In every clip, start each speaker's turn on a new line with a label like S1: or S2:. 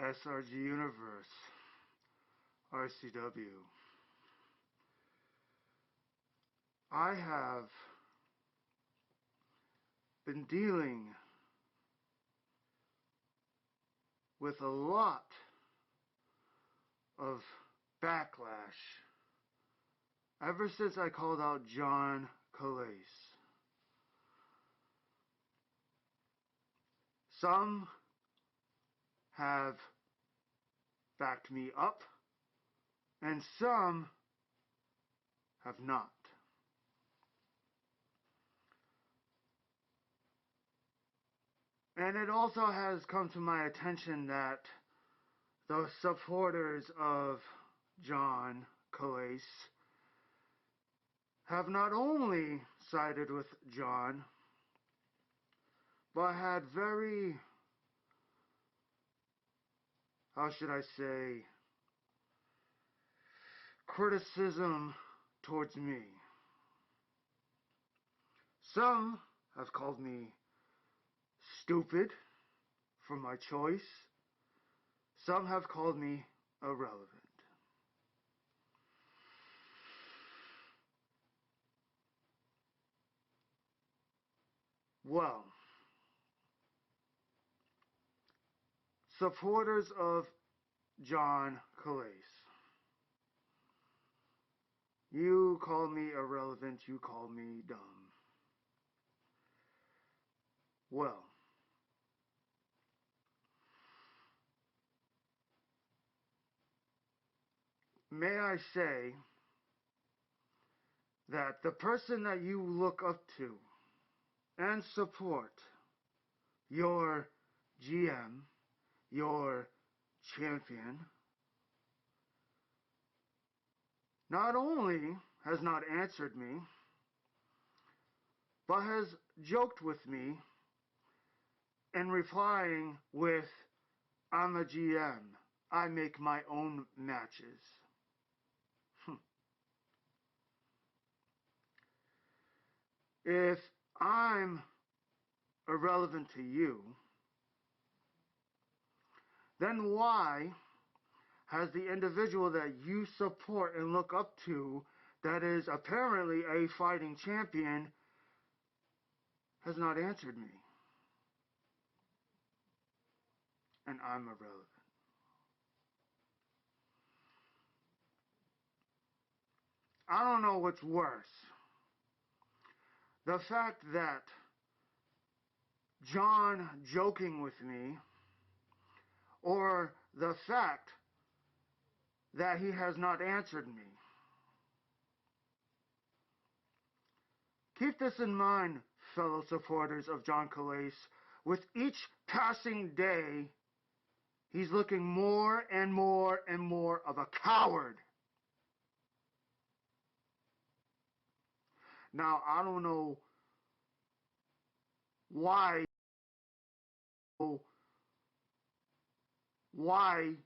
S1: SRG Universe, RCW. I have been dealing with a lot of backlash ever since I called out John Calais. Some have backed me up, and some have not. And it also has come to my attention that the supporters of John Calais have not only sided with John, but had very, how should I say, criticism towards me. Some have called me stupid for my choice. Some have called me irrelevant. Well, supporters of John Calais, you call me irrelevant, you call me dumb. Well, may I say that the person that you look up to and support, your GM, your champion, not only has not answered me, but has joked with me and replying with, "I'm a GM. I make my own matches." If I'm irrelevant to you, then why has the individual that you support and look up to, that is apparently a fighting champion, has not answered me? And I'm irrelevant. I don't know what's worse. The fact that John joking with me, or the fact that he has not answered me. Keep this in mind, fellow supporters of John Calais. With each passing day, he's looking more and more and more of a coward. Now, I don't know why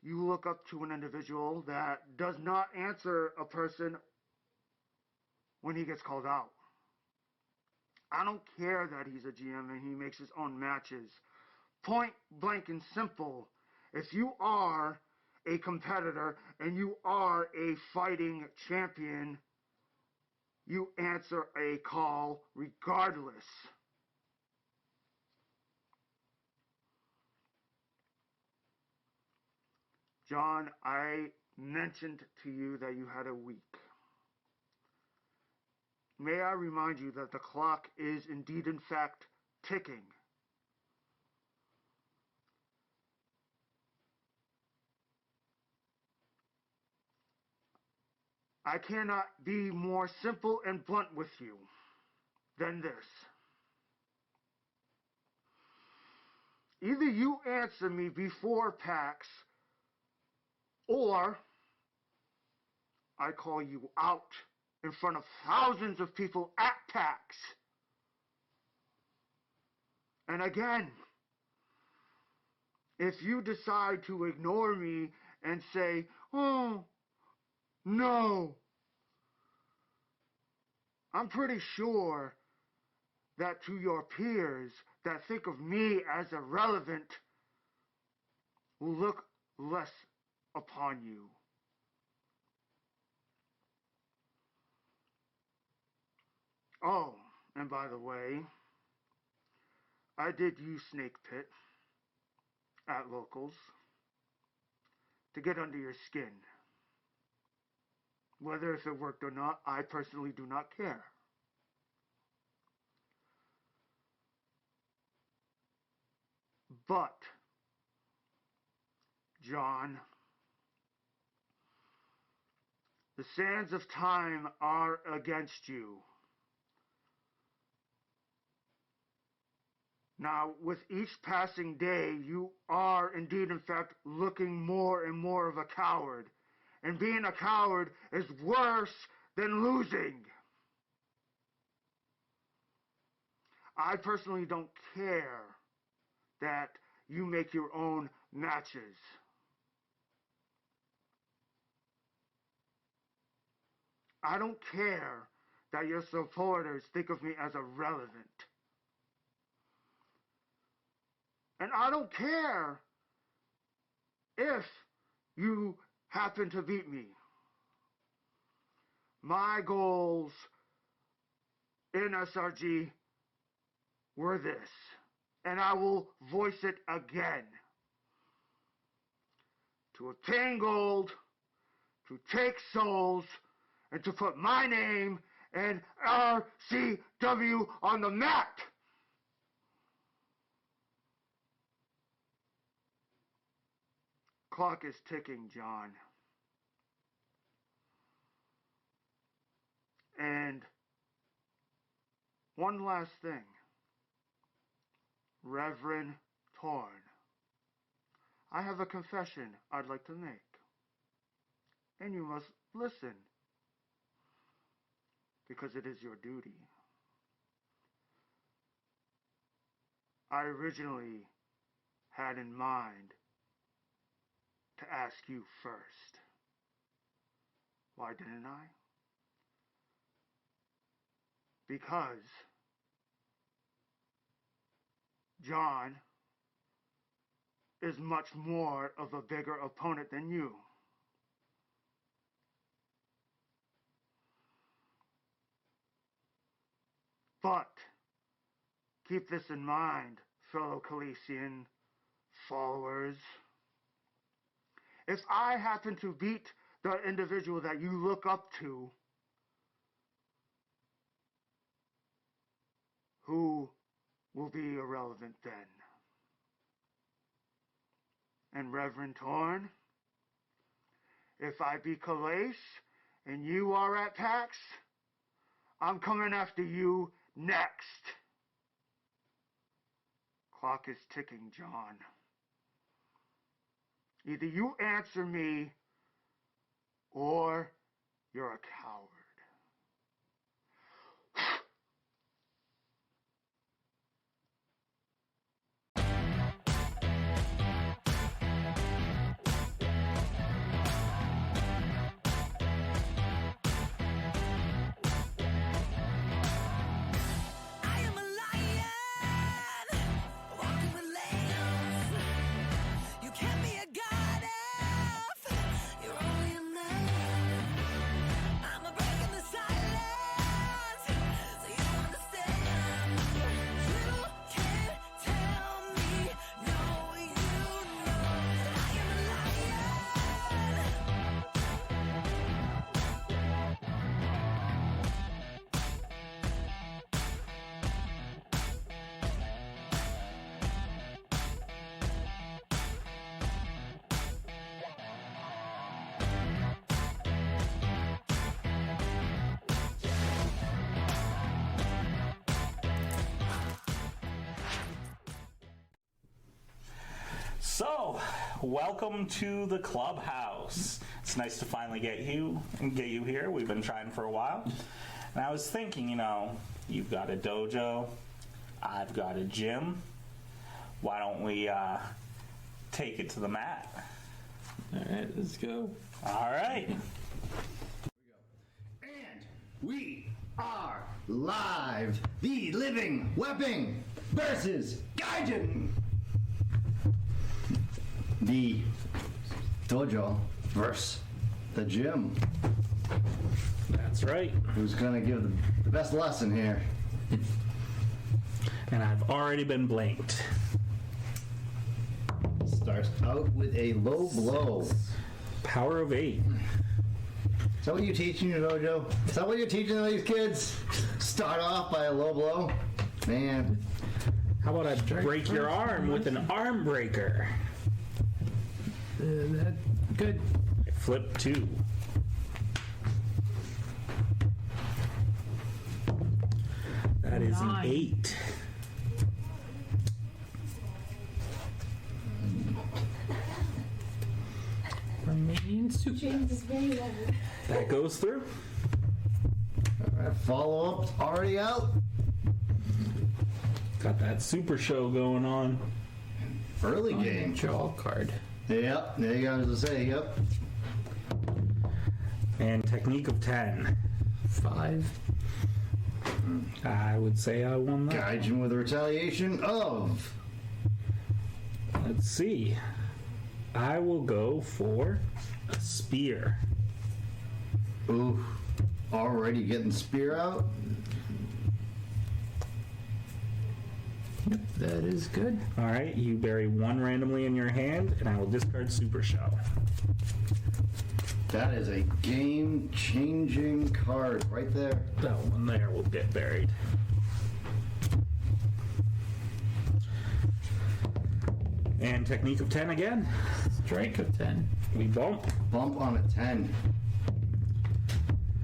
S1: you look up to an individual that does not answer a person when he gets called out. I don't care that he's a GM and he makes his own matches. Point blank and simple, if you are a competitor and you are a fighting champion, you answer a call regardless. John, I mentioned to you that you had a week. May I remind you that the clock is indeed, in fact, ticking. I cannot be more simple and blunt with you than this. Either you answer me before PAX, or I call you out in front of thousands of people at PAX. And again, if you decide to ignore me and say, "Oh, no," I'm pretty sure that to your peers that think of me as irrelevant will look less upon you. Oh, and by the way, I did use Snake Pit at locals to get under your skin. Whether if it worked or not, I personally do not care. But, John, the sands of time are against you. Now, with each passing day, you are indeed, in fact, looking more and more of a coward. And being a coward is worse than losing. I personally don't care that you make your own matches. I don't care that your supporters think of me as irrelevant. And I don't care if you happen to beat me. My goals in SRG were this, and I will voice it again. To obtain gold, to take souls, and to put my name and RCW on the map. Clock is ticking, John. And one last thing. Reverend Torn, I have a confession I'd like to make. And you must listen, because it is your duty. I originally had in mind to ask you first. Why didn't I? Because John is much more of a bigger opponent than you. But keep this in mind, fellow Calician followers. If I happen to beat the individual that you look up to, who will be irrelevant then? And Reverend Torn, if I beat Calais and you are at PAX, I'm coming after you next. Clock is ticking, John. Either you answer me, or you're a coward.
S2: So, welcome to the Clubhouse. It's nice to finally get you here. We've been trying for a while. And I was thinking, you've got a dojo, I've got a gym. Why don't we take it to the mat?
S3: All right, let's go.
S2: All right.
S4: And we are live. The Living Weapon versus Gaijin. The Dojo versus the gym.
S2: That's right.
S4: Who's gonna give the best lesson here?
S2: And I've already been blanked.
S4: Starts out with a low blow.
S2: Power of 8.
S4: Is that what you're teaching your dojo? Is that what you're teaching these kids? Start off by a low blow? Man.
S2: How about I break your arm with an arm breaker?
S3: That good.
S2: Flip 2. That is an 8.
S3: Romanian soup.
S5: James is very lovely.
S2: That goes through.
S4: Alright, follow-up's already out.
S2: Got that super show going on.
S4: Early game.
S3: Jaw card.
S4: Yep, there you go, as I say, yep.
S2: And technique of 10.
S3: 5.
S2: I would say I won that.
S4: Gaijin with a retaliation of.
S2: Let's see. I will go for a spear.
S4: Ooh, already getting spear out.
S3: Yep, that is good.
S2: All right, you bury 1 randomly in your hand, and I will discard super show.
S4: That is a game-changing card right there.
S2: That one there will get buried. And technique of 10 again.
S3: Strike of 10.
S2: We bump.
S4: Bump on a 10.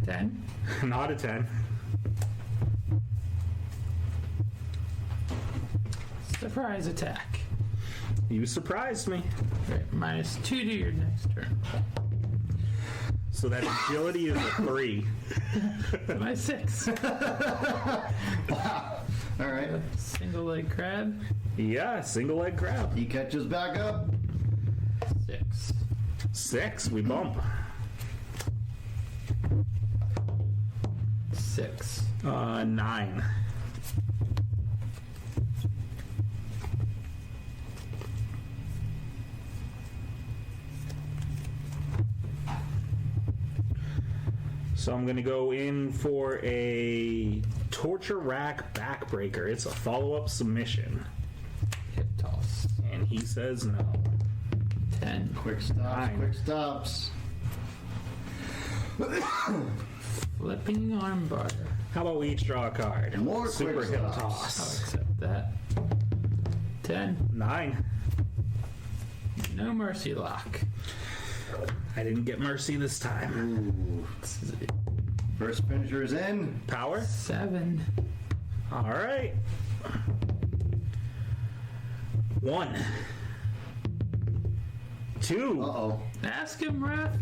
S3: 10.
S2: Not a 10.
S3: Surprise attack.
S2: You surprised me.
S3: Right, -2 to your next turn.
S2: So that agility is a 3.
S3: My 6.
S4: Wow. All right.
S3: Single leg crab.
S2: Yeah, single leg crab.
S4: He catches back up.
S3: 6.
S2: 6, we bump.
S3: 6.
S2: 9. So I'm going to go in for a torture rack backbreaker. It's a follow-up submission.
S3: Hip toss.
S2: And he says no.
S3: 10.
S4: Quick stops,
S2: 9.
S4: quick stops.
S3: Flipping armbar.
S2: How about we each draw a card?
S4: More
S2: Super
S4: quick
S2: hip
S4: stops.
S3: I'll
S2: toss.
S3: accept that. 10.
S2: 9.
S3: No mercy lock.
S2: I didn't get mercy this time.
S4: Ooh. First finisher is in.
S2: Power?
S3: 7.
S2: All right. 1. 2.
S4: Uh-oh.
S3: Ask him, ref.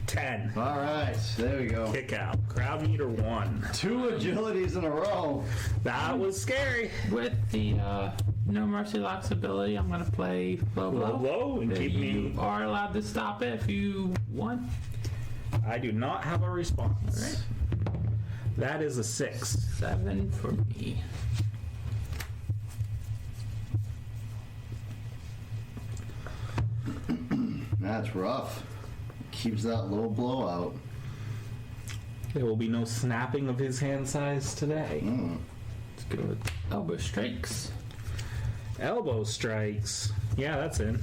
S2: 10.
S4: All right, there we go.
S2: Kick out. Crowd meter 1.
S4: 2 agilities in a row.
S2: That was scary.
S3: With the no mercy locks ability, I'm going to play low blow.
S2: Low blow and keep
S3: You
S2: me.
S3: are allowed to stop it if you want.
S2: I do not have a response.
S3: All right.
S2: That is a 6.
S3: 7 for me.
S4: That's rough. Keeps that low blow out.
S2: There will be no snapping of his hand size today.
S3: Let's go with elbow strikes.
S2: Elbow strikes. Yeah, that's in.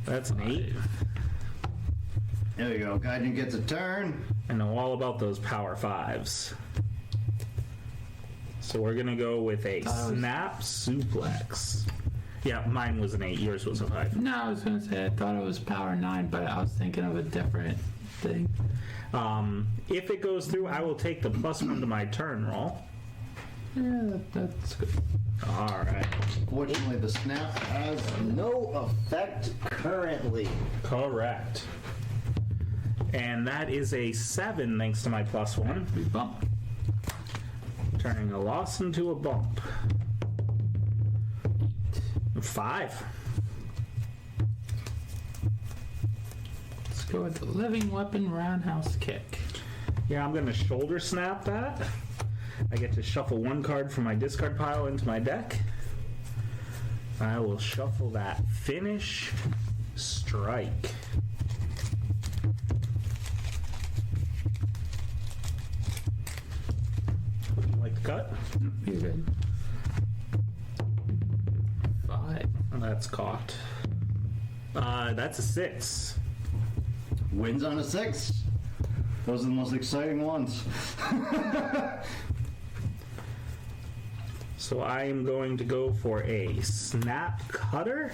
S2: That's an 8.
S4: There you go. Gaijin gets a turn.
S2: I know all about those power 5s. So we're gonna go with a snap suplex. Yeah, mine was an 8. Yours was a 5.
S3: No, I was going to say I thought it was power 9, but I was thinking of a different thing.
S2: If it goes through, I will take the +1 to my turn roll.
S3: Yeah, that's good.
S2: All right.
S4: Fortunately, the snap has no effect currently.
S2: Correct. And that is a 7 thanks to my +1.
S3: We bump.
S2: Turning a loss into a bump. 5.
S3: Let's go with the living weapon roundhouse kick.
S2: Yeah, I'm going to shoulder snap that. I get to shuffle 1 card from my discard pile into my deck. I will shuffle that finish strike. Like the cut?
S3: You're good. 5.
S2: Oh, that's cocked. That's a 6.
S4: Wins on a 6. Those are the most exciting ones.
S2: So I am going to go for a snap cutter.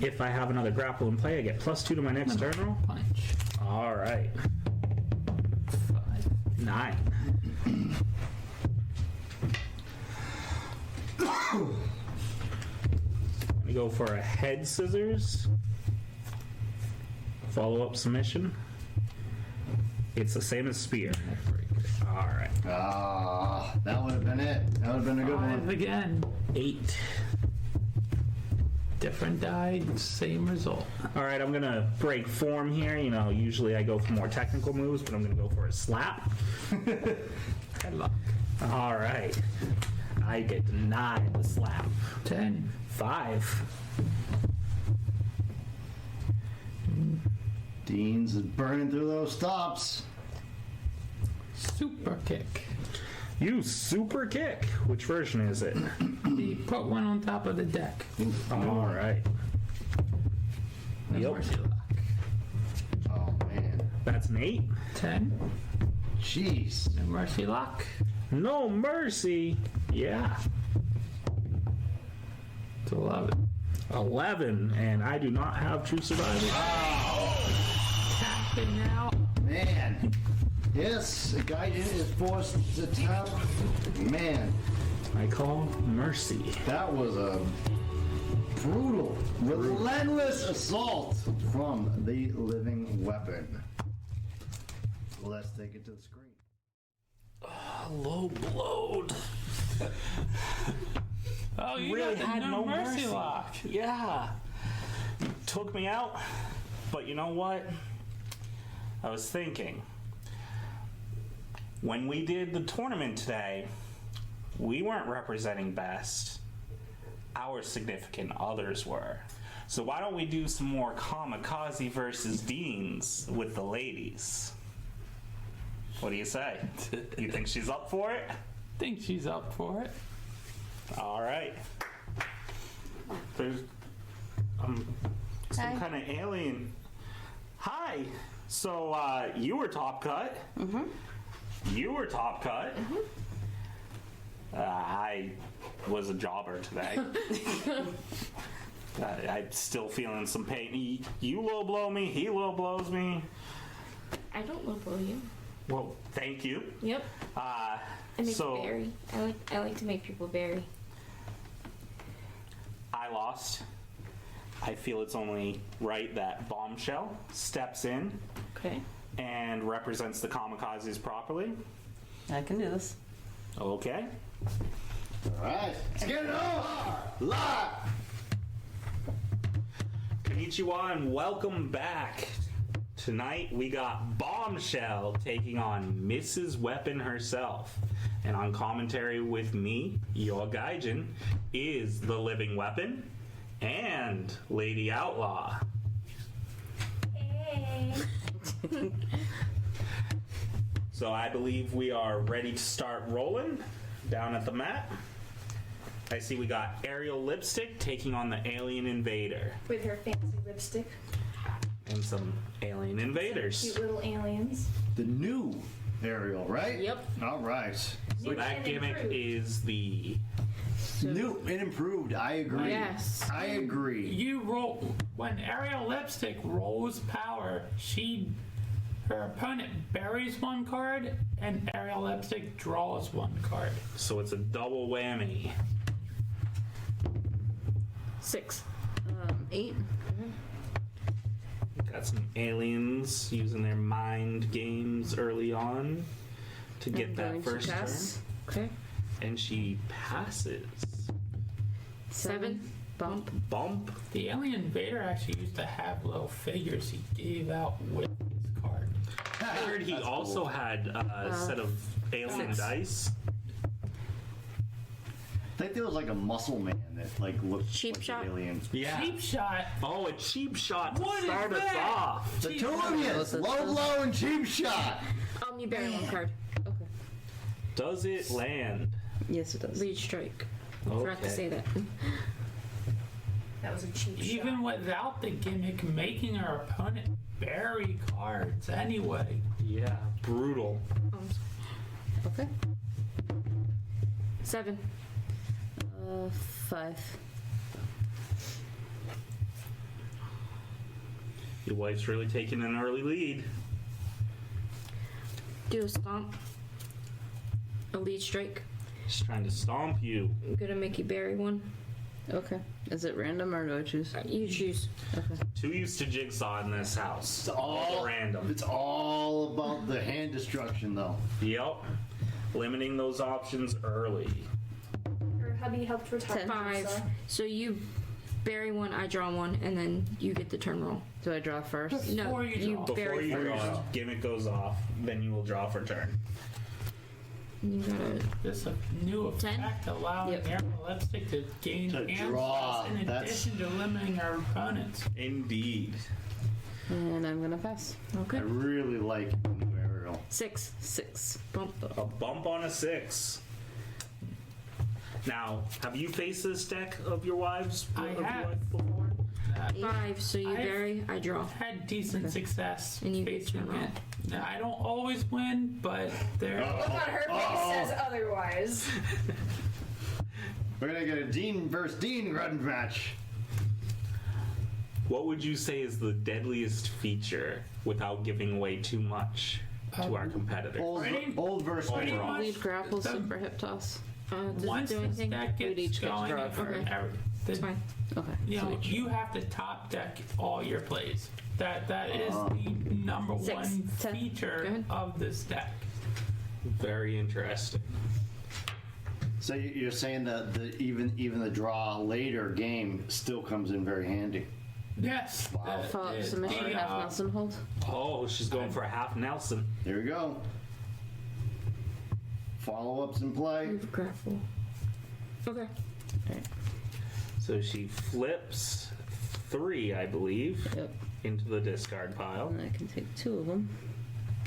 S2: If I have another grapple in play, I get +2 to my next turn roll.
S3: Punch.
S2: All right.
S3: 5.
S2: 9. Let me go for a head scissors. Follow-up submission. It's the same as spear. All right.
S4: Ah, that would have been it. That would have been a good
S3: 5
S4: one.
S3: again.
S2: 8.
S3: Different die, same result.
S2: All right, I'm gonna break form here. You know, usually I go for more technical moves, but I'm gonna go for a slap.
S3: Good luck.
S2: All right. I get denied the slap.
S3: 10.
S2: 5.
S4: Dean's is burning through those stops.
S3: Super kick.
S2: You super kick. Which version is it?
S3: You put one on top of the deck.
S2: All right.
S3: That's
S2: Yep.
S3: mercy lock.
S4: Oh, man.
S2: That's an 8.
S3: 10.
S4: Jeez.
S3: And mercy lock.
S2: No mercy. Yeah.
S3: To 11.
S2: 11, and I do not have true survivor.
S3: Tapping now.
S4: Man. Yes, a guy is forced to tap. Man,
S2: I call mercy.
S4: that was a brutal, relentless assault from the living weapon. Let's take it to the screen.
S2: Low blowed.
S3: Oh, you
S2: Really
S3: got the
S2: had no mercy.
S3: lock.
S2: Yeah. Took me out. But you know what? I was thinking. When we did the tournament today, we weren't representing best. Our significant others were. So why don't we do some more kamikaze versus Deans with the ladies? What do you say? You think she's up for it?
S3: Think she's up for it.
S2: All right. There's some kind of alien. Hi. So you were top cut. Mm-hmm. You were top cut. Mm-hmm. I was a jobber today. I'm still feeling some pain. You low blow me. He low blows me.
S5: I don't low blow you.
S2: Well, thank you.
S5: Yep. I make
S2: so
S5: you bury. I like to make people bury.
S2: I lost. I feel it's only right that Bombshell steps in
S5: Okay.
S2: and represents the kamikazes properly.
S6: I can do this.
S2: Okay.
S4: All right, let's get it on. Live.
S2: Konnichiwa and welcome back. Tonight we got Bombshell taking on Mrs. Weapon herself. And on commentary with me, your Gaijin, is the Living Weapon and Lady Outlaw.
S5: Hey.
S2: So I believe we are ready to start rolling down at the mat. I see we got Ariel Lipstick taking on the Alien Invader.
S5: With her fancy lipstick.
S2: And some Alien Invaders.
S5: Cute little aliens.
S4: The new Ariel, right?
S5: Yep.
S4: All right.
S2: So
S5: New
S2: that
S5: and
S2: gimmick
S5: improved.
S2: is the...
S4: New and improved. I agree.
S5: Yes.
S4: I agree.
S3: You roll when Ariel Lipstick rolls power. Her opponent buries one card, and Ariel Lipstick draws one card.
S2: So it's a double whammy.
S5: 6. 8.
S2: Got some aliens using their mind games early on to get that first turn.
S5: Okay.
S2: And she passes.
S5: 7. Bump.
S2: Bump.
S3: The Alien Invader actually used to have little figures he gave out with his card.
S2: I heard he also had a set of alien
S5: 6.
S2: dice.
S4: think there was like a muscle man that like looked
S5: Cheap
S4: like
S5: shot?
S4: an alien.
S2: Yeah.
S3: Cheap shot.
S2: Oh, a cheap shot to
S3: What is
S2: start us
S3: that?
S2: off.
S4: The two of you, low blow and cheap shot.
S5: You bury one card. Okay.
S2: Does it land?
S5: Yes, it does. Lead strike. Forgot to
S2: Okay.
S5: say that.
S6: That was a cheap
S3: Even
S6: shot.
S3: without the gimmick, making our opponent bury cards anyway.
S2: Yeah, brutal.
S5: Okay. 7. 5.
S2: Your wife's really taking an early lead.
S5: Do a stomp. A lead strike.
S2: She's trying to stomp you.
S5: I'm gonna make you bury one.
S7: Okay. Is it random or do I choose?
S5: You choose.
S7: Okay.
S2: Too used to jigsaw in this house.
S4: It's all
S2: random.
S4: It's all about the hand destruction, though.
S2: Yep. Limiting those options early.
S6: Her hubby helped retire.
S5: 5. So you bury one, I draw one, and then you get the turn roll.
S7: Do I draw first?
S5: No,
S3: Before you draw.
S2: Before
S5: bury
S2: you
S5: first.
S2: draw, gimmick goes off, then you will draw for turn.
S5: You gotta.
S3: This a new
S5: 10?
S3: effect allowing
S7: Yep.
S3: Aerial Lipstick to gain
S4: To
S3: hand
S4: draw,
S3: slots in
S4: that's-
S3: addition to limiting our opponents.
S2: Indeed.
S7: And I'm gonna pass.
S4: I
S5: Okay.
S4: really like new aerial.
S5: 6.
S7: 6.
S5: Bump.
S2: A bump on a 6. Now, have you faced this deck of your wives?
S3: I
S2: of your
S3: have.
S2: wife before?
S5: 5. So you
S3: I've-
S5: bury, I draw.
S3: Had decent success
S5: And you get
S3: facing
S5: to roll.
S3: it. Now, I don't always win, but there.
S6: Look on her face says otherwise.
S4: We're gonna get a Dean versus Dean grudge match.
S2: What would you say is the deadliest feature without giving away too much to our competitor?
S4: Old versus
S3: Pretty
S4: new.
S3: much.
S7: Lead grapple,
S3: the-
S7: super hip toss.
S5: Does
S3: Once
S5: it do
S3: this
S5: anything?
S3: deck
S7: We'd
S3: gets
S7: each get to
S3: going,
S7: draw
S3: it-
S7: first.
S5: It's fine.
S7: Okay.
S3: you know,
S7: so each.
S3: you have to top deck all your plays. That is the number
S5: 6,
S3: one
S5: 10. Go
S3: feature
S5: ahead.
S3: of this deck.
S2: Very interesting.
S4: So you're saying that even the draw later game still comes in very handy.
S3: Yes.
S7: Follow-up submission, half Nelson hold.
S2: Oh, she's going for a half Nelson.
S4: Here we go. Follow-ups in play.
S5: Move grapple. Okay.
S2: So she flips 3, I believe,
S7: Yep.
S2: into the discard pile.
S7: And I can take 2 of them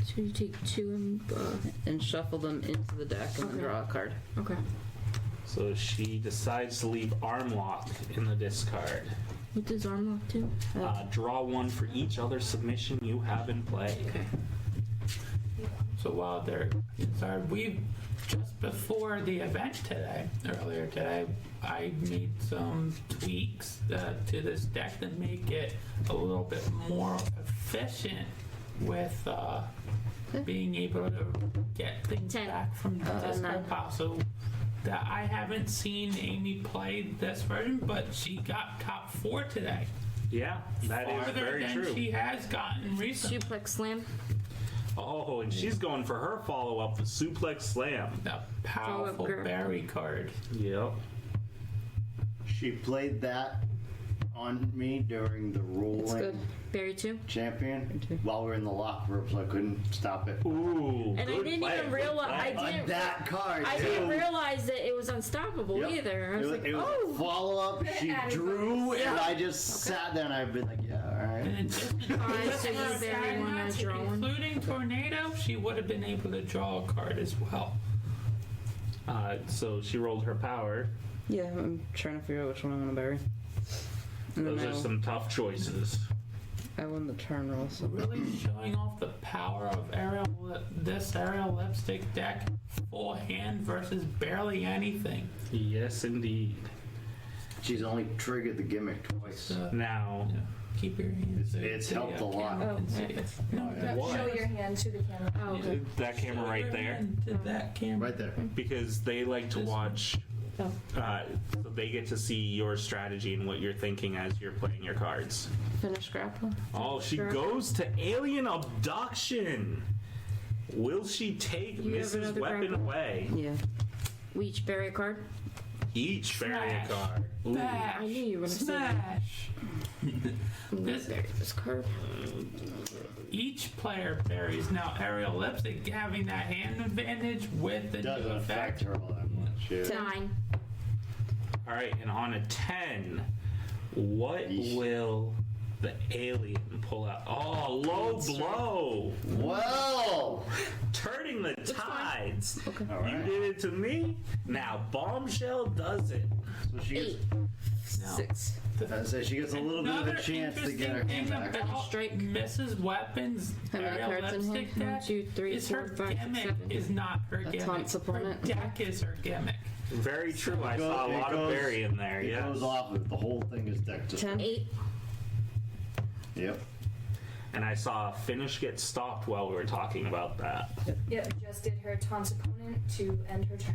S5: So you take 2 and.
S7: and shuffle them into the deck and then
S5: Okay.
S7: draw a card.
S5: Okay.
S2: So she decides to leave arm lock in the discard.
S5: What does arm lock do?
S2: Draw 1 for each other submission you have in play.
S5: Okay.
S3: So while they're sorry, we just before the event today, earlier today, I made some tweaks to this deck that make it a little bit more efficient with being able to get things
S5: 10.
S3: back from the discard
S7: 9.
S3: pile. So that I haven't seen Amy play this version, but she got top 4 today.
S2: Yeah, that is
S3: Farther
S2: very
S3: than
S2: true.
S3: she has gotten recently.
S5: Suplex slam.
S2: Oh, and she's going for her follow-up, the suplex slam.
S3: The powerful
S5: grip.
S3: berry card.
S2: Yep.
S4: She played that on me during the
S7: It's
S4: rolling
S7: good.
S5: Bury 2.
S4: champion while we were in the locker room, so I couldn't stop it.
S2: Ooh.
S5: And I
S2: good
S5: didn't
S2: play,
S5: even
S2: good
S5: realize.
S2: play.
S5: I didn't.
S4: That card.
S5: I
S4: too.
S5: didn't realize that it was unstoppable
S4: Yep.
S5: either. I was like,
S4: it was a
S5: oh.
S4: follow-up. She
S6: Added
S4: drew,
S5: Yeah.
S4: and I just sat there and I've been like, yeah, all right.
S3: In addition to
S5: Alright, so you
S3: her
S5: bury one, I
S3: magic,
S5: draw one.
S3: including Tornado, she would have been able to draw a card as well.
S2: So she rolled her power.
S7: Yeah, I'm trying to figure out which one I want to bury. And then
S2: Those are some tough choices.
S7: I won the turn roll, so
S3: Really showing off the power of this Aerial Lipstick deck. Full hand versus barely anything.
S2: Yes, indeed.
S4: She's only triggered the gimmick twice.
S3: So,
S2: Now,
S3: keep your hands.
S4: It's helped a lot.
S3: camera can see it. No,
S2: What?
S6: Show your hand to the camera.
S5: Oh, okay.
S2: that camera
S3: show
S2: right
S3: your
S2: there,
S3: hand to that camera.
S4: Right there.
S2: because they like to
S3: This
S2: watch.
S5: Oh.
S2: So they get to see your strategy and what you're thinking as you're playing your cards.
S7: finish grapple.
S2: Oh, she
S5: Sure.
S2: goes to alien abduction. Will she take
S5: You have
S2: Mrs.
S5: another
S2: Weapon
S5: grapple?
S2: away?
S7: Yeah.
S5: We each bury a card.
S2: Each bury a
S3: Smash.
S2: card. Ooh.
S3: Smash.
S5: I knew you were gonna say that.
S3: Smash.
S5: I'm gonna
S3: This-
S5: bury this card.
S3: Each player buries now Aerial Lipstick having that hand advantage with the
S4: Doesn't
S3: new
S4: affect
S3: effect.
S4: her all that much. Yeah.
S5: 9.
S2: All right, and on a 10, what will the alien pull out? Oh, low blow.
S4: Well,
S2: Turning the tides.
S7: Okay.
S4: all
S2: You
S4: right.
S2: did it to me. Now Bombshell does it.
S4: So she gets,
S5: 8.
S3: No.
S7: 6.
S4: I say she gets a little bit of
S3: Another
S4: a chance to get her
S3: interesting
S4: hand
S3: thing
S4: back.
S3: about
S5: Strike.
S3: Mrs. Weapons'
S7: How many
S3: aerial
S7: cards in here?
S3: lipstick
S5: 1,
S3: deck
S5: 2, 3,
S3: is
S5: 4,
S3: her
S5: 5, 6,
S3: gimmick
S5: 7.
S3: is not her gimmick.
S7: taunts
S3: Her
S7: opponent.
S3: deck is her gimmick.
S2: Very true. I
S4: It
S2: saw a
S4: goes-
S2: lot
S4: it
S2: of
S4: goes-
S2: Barry in there.
S4: It
S2: Yeah.
S4: goes off of it. The whole thing is decked to
S7: 10.
S5: 8.
S4: Yep.
S2: And I saw a finish get stopped while we were talking about that.
S6: Yep, just did her taunts opponent to end her turn.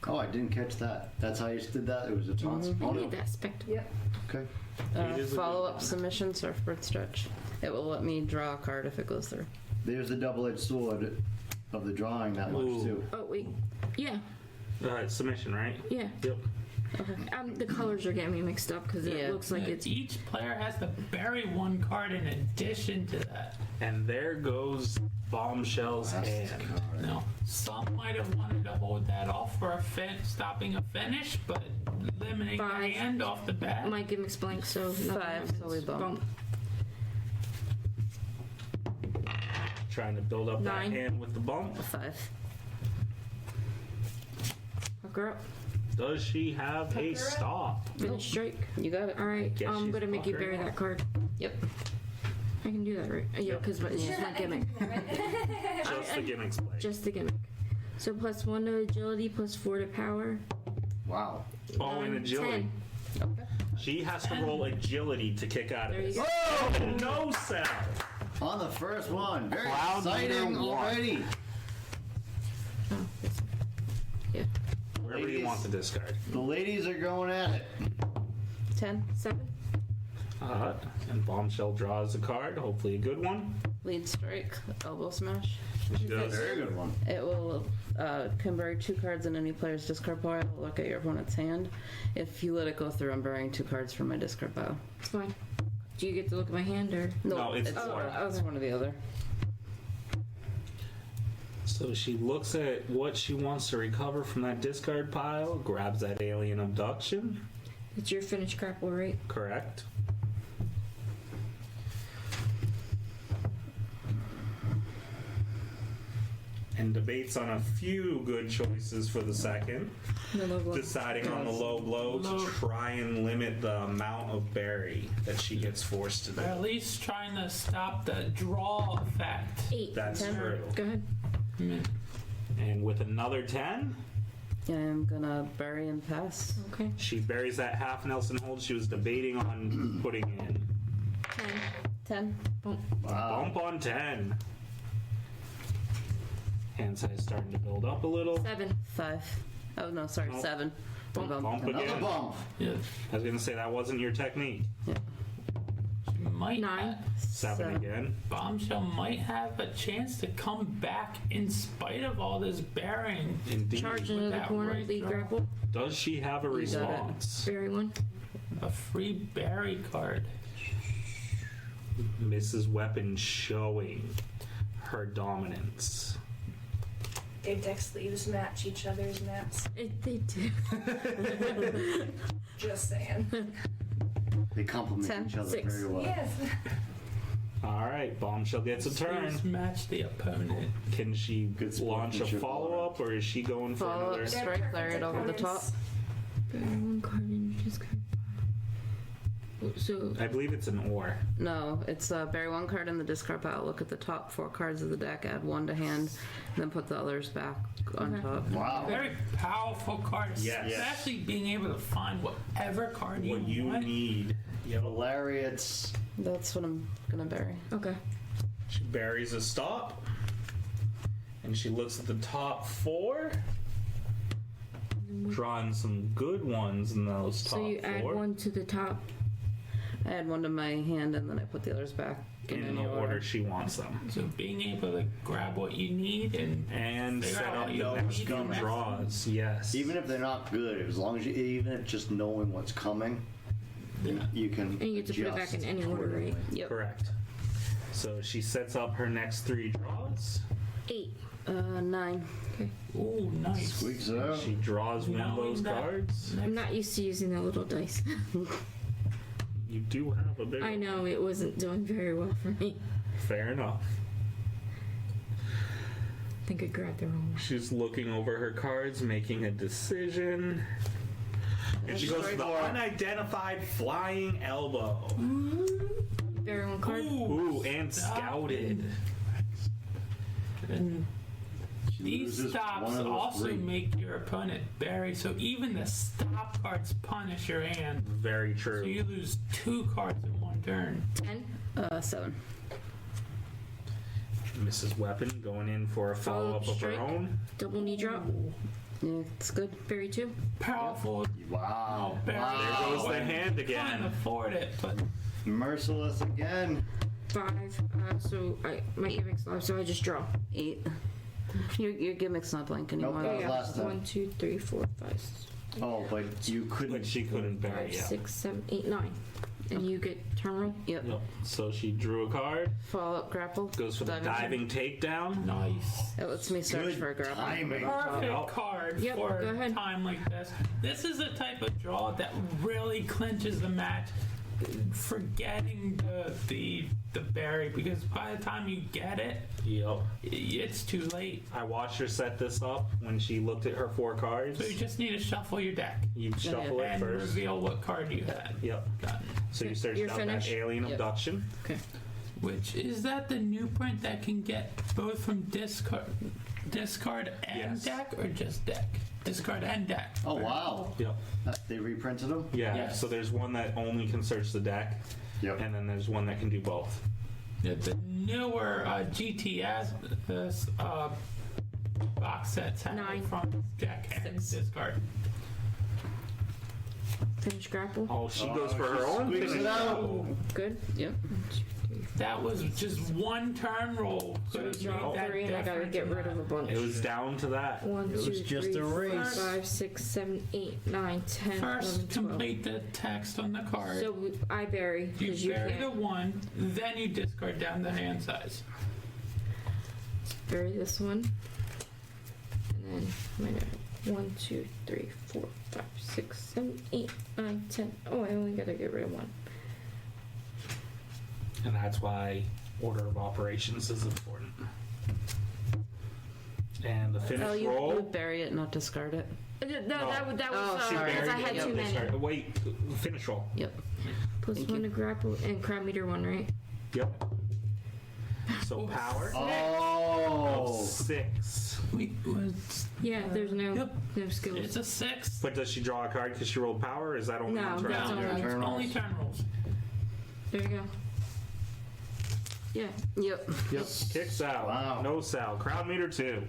S4: Oh, I didn't catch that. That's how you did that? It was a taunt.
S5: I
S4: Oh, no.
S5: need that spectacle.
S6: Yep.
S4: Okay.
S2: It is a good
S7: Follow-up
S2: one.
S7: submission, surfboard stretch. It will let me draw a card if it goes through.
S4: There's the double-edged sword of the drawing that much,
S2: Ooh.
S4: too.
S5: Oh, wait. Yeah.
S2: Submission, right?
S5: Yeah.
S2: Yep.
S5: The colors are getting me mixed up because
S7: Yeah.
S5: it looks like it's.
S3: Each player has to bury one card in addition to that.
S2: And there goes Bombshell's hand.
S3: No, some might have wanted to hold that off for a stopping a finish, but eliminating the
S5: 5.
S3: hand off the bat.
S5: My gimmick's blank, so nothing
S7: 5,
S5: happens.
S7: so we bump.
S2: Trying to build up
S5: 9.
S2: that hand with the bump.
S7: 5.
S5: Hook her up.
S2: Does she have a stop?
S5: Finish strike.
S7: You got it.
S5: All right.
S2: Guess
S5: I'm
S2: she's
S5: gonna make you
S2: fuckering
S5: bury
S2: up.
S5: that card.
S7: Yep.
S5: I can do that, right? Yeah,
S2: Yep.
S5: because it's just my gimmick.
S2: Just the gimmicks play.
S5: Just the gimmick. So +1 to agility, +4 to power.
S4: Wow.
S2: Oh, and
S5: 9,
S2: agility.
S5: 10.
S2: She has to roll agility to kick out of
S5: There you
S2: this.
S5: go.
S2: No sell.
S4: On the first one. Very
S2: Cloud
S4: exciting
S2: meter 1.
S4: already.
S5: Oh, it's- yeah.
S2: Wherever you
S4: Ladies.
S2: want to discard.
S4: The ladies are going at it.
S7: 10.
S5: 7.
S2: And Bombshell draws a card, hopefully a good one.
S7: Lead strike. Elbow smash.
S2: She does.
S4: Very good one.
S7: It will can bury 2 cards in any player's discard pile. Look at your opponent's hand. If you let it go through, I'm burying 2 cards from my discard pile.
S5: It's fine. Do you get to look at my hand or?
S2: No, it's
S7: it's
S2: four.
S7: one or the other.
S2: So she looks at what she wants to recover from that discard pile, grabs that alien abduction.
S5: It's your finished grapple, right?
S2: Correct. And debates on a few good choices for the second,
S5: No low blow.
S2: deciding on the low blow to try and limit the amount of berry that she gets forced to do.
S3: Or at least trying to stop the draw effect.
S5: 8.
S2: That's
S5: 10.
S2: true.
S5: Go ahead.
S2: And with another 10,
S7: I'm gonna bury and pass.
S5: Okay.
S2: she buries that half Nelson hold she was debating on putting in.
S5: 10.
S7: 10.
S4: Wow.
S2: Bump on 10. Hand size starting to build up a little.
S5: 7.
S7: 5. Oh no, sorry,
S2: Nope.
S7: 7.
S2: Bump
S4: Another
S2: again.
S4: bump.
S3: Yeah,
S2: I was gonna say that wasn't your technique.
S3: might
S5: 9.
S2: 7 again.
S3: Bombshell might have a chance to come back in spite of all this bearing.
S2: Indeed.
S5: Charge into the
S3: that
S5: corner.
S3: right
S5: Lead
S3: draw.
S5: grapple.
S2: Does she have a
S7: got it.
S2: response?
S5: Bury 1.
S3: A free berry card.
S2: Mrs. Weapon showing her dominance.
S6: Their deck sleeves match each other's maps.
S5: They do.
S6: Just saying.
S4: They complement
S7: 10,
S4: each other
S5: 6.
S4: very well.
S6: Yes.
S2: All right, Bombshell gets a turn.
S3: Sleeves match the opponent.
S2: Can she
S4: Good
S2: launch a
S4: sportsmanship.
S2: follow-up, or is she going for
S7: Follow
S2: another?
S7: up, strike, lariat over the top.
S5: Bury 1 card in your discard pile. So,
S2: I believe it's an or.
S7: No, it's bury 1 card in the discard pile. Look at the top 4 cards of the deck. Add 1 to hand, then put the others back on
S5: Okay.
S7: top.
S4: Wow.
S3: Very powerful card.
S2: Yes.
S3: Especially being able to find whatever card
S2: What you
S3: want.
S2: need. Yep.
S4: Lariats.
S7: That's what I'm gonna bury.
S5: okay.
S2: She buries a stop, and she looks at the top 4, drawing some good ones in those top
S5: So you add
S2: 4
S5: 1 to the top.
S7: I add 1 to my hand and then I put the others back in
S2: in
S7: any
S2: the order she wants them,
S3: So being able to grab what you need and
S2: and set
S3: out
S2: up
S3: what
S2: the
S3: you
S2: next
S3: need
S2: few
S3: next.
S2: draws. Yes.
S4: Even if they're not good, as long as you, even if just knowing what's coming, you can.
S5: And you get to put it back in
S4: adjust
S5: any order, right?
S4: accordingly.
S7: Yep.
S2: Correct. So she sets up her next 3 draws.
S5: 8.
S7: 9.
S5: Okay.
S3: Ooh, nice.
S4: Squeaks it out.
S2: She draws one of
S3: Knowing
S2: those
S3: that-
S2: cards.
S5: I'm not used to using the little dice.
S2: You do have a big
S5: I
S2: one.
S5: know it wasn't doing very well for me.
S2: Fair enough.
S5: I think I grabbed the wrong one.
S2: She's looking over her cards, making a decision. And she goes for the unidentified flying elbow.
S5: Bury one card.
S2: Ooh, and scouted.
S3: And
S4: She
S3: these
S4: loses
S3: stops
S4: one of those
S3: also
S4: 3.
S3: make your opponent bury, so even the stop cards punish your hand.
S2: Very
S3: So
S2: true.
S3: you lose 2 cards in one turn.
S5: 10.
S7: 7.
S2: Mrs. Weapon going in for a follow-up of her
S5: strike.
S2: own.
S5: Double knee drop.
S7: Yeah, it's good.
S5: Bury 2.
S3: Powerful.
S4: Wow.
S3: Bury.
S2: There goes the hand
S3: Can't
S2: again.
S3: afford it, but
S4: Merciless again.
S5: 5. So my gimmicks live, so I just draw.
S7: 8. Your gimmick's not blank
S4: Nope,
S7: anymore.
S4: that was last time.
S5: 1, 2, 3, 4, 5,
S4: Oh, but you couldn't.
S2: But she couldn't bury
S5: 5,
S2: it.
S5: 6, 7, 8, 9. And you get turn roll.
S7: Yep.
S2: Yep. So she drew a card,
S7: Follow up grapple.
S2: goes for the diving takedown.
S3: nice.
S7: It lets me search
S4: Good
S7: for a grapple.
S4: timing.
S3: Perfect
S2: Yep.
S3: card
S5: Yep,
S3: for
S5: go
S3: a
S5: ahead.
S3: time like this. This is the type of draw that really clinches the match. Forgetting the berry, because by the time you get it,
S2: Yep.
S3: it's too late.
S2: I watched her set this up when she looked at her 4 cards.
S3: So you just need to shuffle your deck
S2: You shuffle it
S3: and
S2: first.
S3: reveal what card you had.
S2: Yep.
S3: Gotten.
S2: So you searched
S5: You're
S2: out
S5: finished?
S2: that alien
S7: Yep.
S2: abduction.
S5: Okay.
S3: Which is that the new print that can get both from discard and
S2: Yes.
S3: deck, or just deck? Discard and deck.
S4: Oh, wow.
S2: Yep.
S4: They reprinted them?
S2: Yeah.
S3: Yes.
S2: So there's one that only can search the deck,
S4: Yep.
S2: and then there's one that can do both.
S3: The newer GTS box sets have
S5: 9.
S3: it from deck and
S5: 6.
S3: discard.
S5: Finish grapple.
S2: Oh, she goes for her own
S4: Squeaks
S2: finish.
S4: it out.
S5: Good.
S7: Yep.
S3: That was just one turn roll. Could have
S5: Draw
S3: made that
S5: 3, and I gotta
S3: difference
S5: get
S3: in
S5: rid
S3: that.
S5: of a bunch.
S2: It was down to that.
S5: 1,
S4: It was
S5: 2,
S4: just
S5: 3,
S4: a
S5: 4,
S4: race.
S5: 5, 6, 7, 8, 9, 10, 11,
S3: First,
S5: 12.
S3: complete the text on the card.
S5: So I bury
S3: you
S5: because you
S3: bury the
S5: can't.
S3: 1, then you discard down the hand size.
S5: Bury this one. And then I'm gonna 1, 2, 3, 4, 5, 6, 7, 8, 9, 10. Oh, I only gotta get rid of 1.
S2: And that's why order of operations is important. And the finish
S7: Oh, you
S2: roll.
S7: bury it, not discard it.
S5: No, that was
S7: Oh,
S2: She
S7: sorry.
S5: because I
S2: buried
S5: had
S2: it.
S5: too many.
S2: Discard- Wait, finish roll.
S7: Yep.
S5: Plus
S7: Thank
S5: 1
S7: you.
S5: to grapple and crab meter 1, right?
S2: Yep. So power
S4: Oh.
S2: 6.
S3: We was
S5: Yeah, there's no
S3: Yep.
S5: no skills.
S3: it's a 6.
S2: But does she draw a card because she rolled power? Or is that only
S5: No,
S2: on turn?
S5: that's
S3: No,
S5: only-
S4: turn
S3: only
S4: rolls.
S3: turn rolls.
S5: There you go. Yeah.
S7: Yep.
S4: Yep.
S2: Kicks out.
S4: Wow.
S2: No Sal. Crowd meter 2.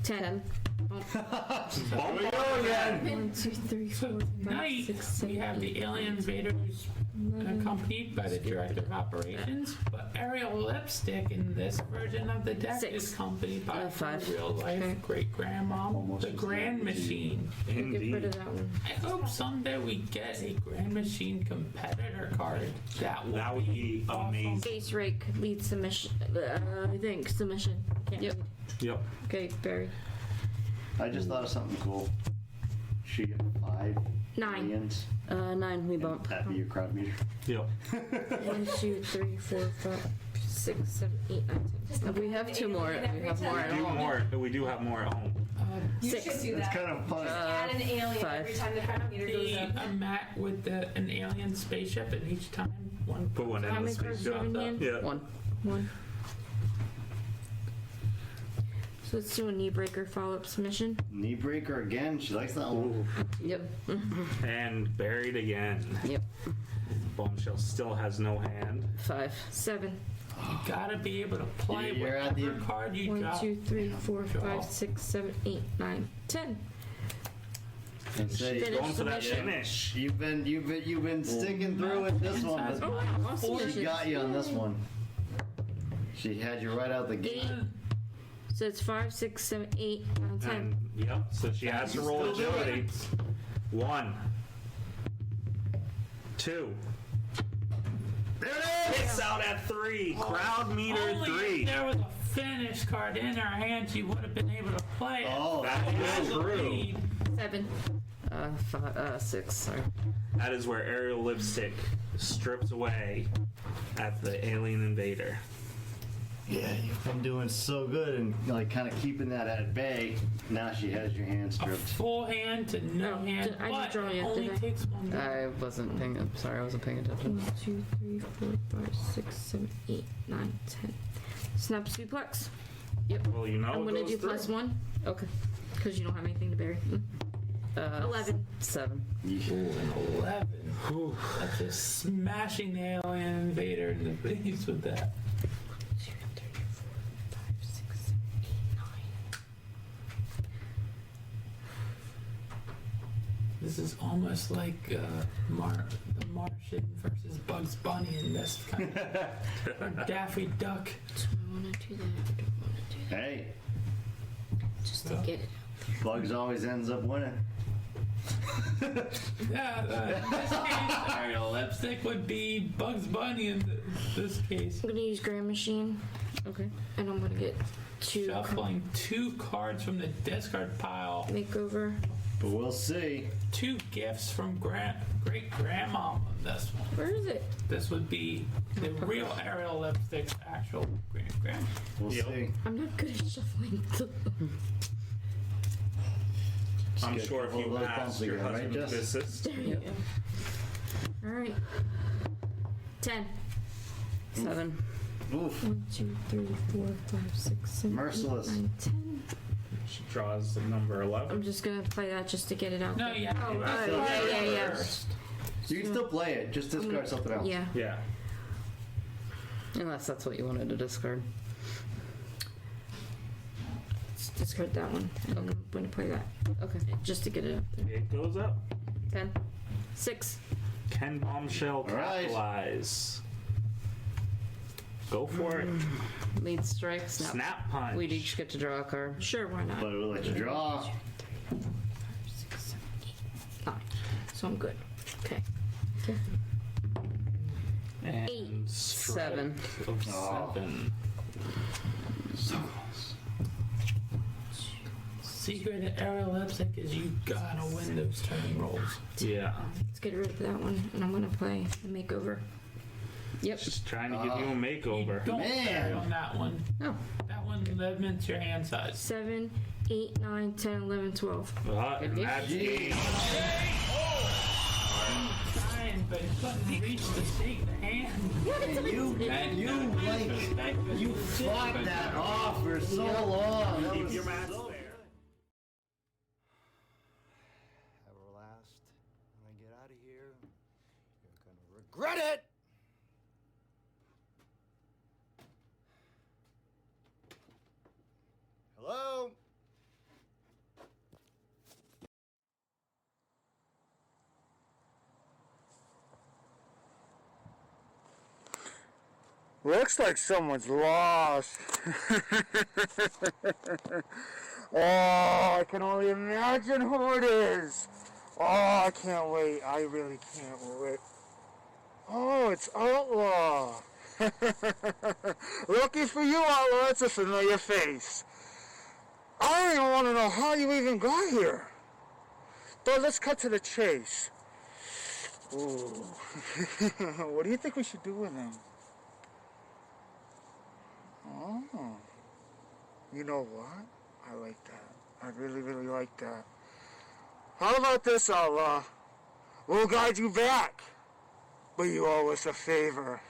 S5: 10.
S4: Here we go again.
S5: 1, 2, 3, 4, 5,
S3: Tonight,
S5: 6, 7,
S3: we have
S5: 8,
S3: the alien invaders accompanied by the director of operations, but Ariel Lipstick in this version of the deck
S5: 6.
S3: is accompanied by her
S7: 5.
S3: real life
S5: Okay.
S3: great grandma,
S4: Almost
S3: the
S4: as
S3: Grand
S4: bad as
S3: Machine.
S5: Get rid
S2: Indeed.
S5: of that one.
S3: I hope someday we get a Grand Machine competitor card. That
S2: That would be amazing.
S5: Face rake lead submission. I think submission. Can't
S7: Yep.
S5: read.
S2: Yep.
S5: Okay, Barry.
S4: I just thought of something cool. She get 5
S5: 9.
S4: aliens.
S7: 9, we bump.
S4: That'd be your crowd meter.
S2: Yep.
S5: 1, 2, 3, 4, 5, 6, 7, 8, 9, 10.
S7: We have 2 more. We have more at
S2: Do
S7: home.
S2: more. We do have more at home.
S6: You
S5: 6.
S6: should do
S4: It's
S6: that.
S4: kind of fun.
S6: Add an alien
S7: 5.
S6: every time the crowd meter goes
S3: the
S6: up.
S3: a mat with an alien spaceship, and each time one.
S2: Put one in
S5: How
S2: the
S5: many
S2: space
S5: cards do you have
S2: drop.
S5: in hand?
S2: Yeah.
S7: 1.
S5: 1. So let's do a knee breaker follow up submission.
S4: Knee breaker again. She likes that one.
S7: Yep.
S2: And buried again.
S7: Yep.
S2: Bombshell still has no hand.
S7: 5.
S5: 7.
S3: You gotta be able to play
S4: You're at the-
S3: whatever card you
S5: 1,
S3: drop.
S5: 2, 3, 4,
S3: Draw.
S5: 5, 6, 7, 8, 9, 10.
S4: And say,
S2: She's
S5: Finish
S2: going for that
S5: submission.
S2: finish.
S4: you've been sticking through with this one.
S3: Inside.
S5: Oh, wow.
S4: She
S5: Submission.
S4: got you on this one. She had you right out the gate.
S5: 8. So it's 5, 6, 7, 8, 9, 10.
S2: And yep. So she has to roll
S3: Still doing
S2: agility. 1. 2.
S4: There it is!
S2: tops out at 3. Crowd meter
S3: Only
S2: 3.
S3: if there was a finish card in her hand, she would have been able to play it.
S4: Oh,
S2: That
S3: That's
S2: is
S3: the
S2: true.
S3: lead.
S5: 7.
S7: 6. Sorry.
S2: That is where Aerial Lipstick strips away at the alien invader.
S4: Yeah, you've been doing so good and like kind of keeping that at bay. Now she has your hand
S3: A
S4: stripped.
S3: full hand to no
S5: Oh,
S3: hand,
S5: I didn't
S3: but
S5: draw
S3: it
S5: yet,
S3: only
S5: did I?
S3: takes one.
S7: I wasn't paying. I'm sorry, I wasn't paying attention.
S5: 1, 2, 3, 4, 5, 6, 7, 8, 9, 10. Snap suplex.
S2: Well, you know
S5: I'm
S2: it
S5: gonna
S2: goes
S5: do
S2: through.
S5: +1
S7: Okay.
S5: because you don't have anything to bury. 11.
S7: 7.
S3: Ooh, an 11. That's just smashing the alien invader in the face with that.
S5: 2, 3, 4, 5, 6, 7, 8, 9.
S3: This is almost like the Martian versus Bugs Bunny in this kind of or Daffy Duck.
S5: Do I want to do that? I don't want to do that.
S4: Hey,
S5: Just to get it.
S4: Bugs always ends up winning.
S3: Yeah, in this case, Ariel Lipstick would be Bugs Bunny in this case.
S5: I'm gonna use Grand Machine,
S7: Okay.
S5: and I'm gonna get 2
S3: Shuffling 2 cards from the discard pile.
S5: makeover.
S4: But we'll see.
S3: 2 gifts from great grandma on this one.
S5: Where is it?
S3: This would be the real Ariel Lipstick's actual great grandma.
S4: We'll
S2: Yep.
S4: see.
S5: I'm not good at shuffling.
S2: I'm
S4: Just
S2: sure
S4: get
S2: if
S4: a
S2: you
S4: couple of those
S2: asked
S4: bumps
S2: your
S4: again, right,
S2: husband to
S4: Jess?
S2: assist.
S5: There you go. All right. 10.
S7: 7.
S4: Oof.
S5: 1, 2, 3, 4, 5, 6, 7,
S4: Merciless.
S5: 8, 9, 10.
S2: She draws the number 11.
S5: I'm just gonna play that just to get it out
S3: No,
S5: there.
S3: yeah.
S5: Oh,
S3: you have to
S5: yeah,
S3: play
S5: yeah, yeah.
S3: first.
S4: You can still play it. Just discard something else.
S5: Yeah.
S2: Yeah.
S7: Unless that's what you wanted to discard.
S5: Let's discard that one. And I'm gonna play that
S7: Okay.
S5: just to get it out there.
S2: It goes up.
S7: 10.
S5: 6.
S2: Can Bombshell
S4: right.
S2: capitalize? Go for it.
S7: Lead strike. Snap.
S2: Snap punch.
S7: We'd each get to draw a card.
S5: Sure, why not?
S4: But we'll let you draw.
S5: 5, 6, 7, 8, 9. So I'm good. Okay.
S2: And
S5: 8.
S2: strike
S7: 7.
S2: Of
S4: Oh.
S2: 7.
S3: Secret of Ariel Lipstick is you gotta win those turn rolls.
S2: Yeah.
S5: Let's get rid of that one, and I'm gonna play the makeover.
S7: Yep.
S2: Just trying to give you a makeover.
S3: Don't
S4: Man.
S3: carry on that one.
S7: No.
S3: That one limits your hand size.
S5: 7, 8, 9, 10, 11, 12.
S2: And that's game.
S3: Trying, but it couldn't reach the stake the hand.
S4: You fought that off for so long. That
S2: Keep
S4: was
S2: your match there.
S4: Have her last, and then get out of here. You're gonna regret it. Hello.
S1: Looks like someone's lost. Oh, I can only imagine who it is. Oh, I can't wait. I really can't wait. Oh, it's Outlaw. Lucky for you, Outlaw, it's a familiar face. I don't even want to know how you even got here. But let's cut to the chase. Ooh. What do you think we should do with him? Oh, you know what? I like that. I really, really like that. How about this, Outlaw? We'll guide you back, but you owe us a favor.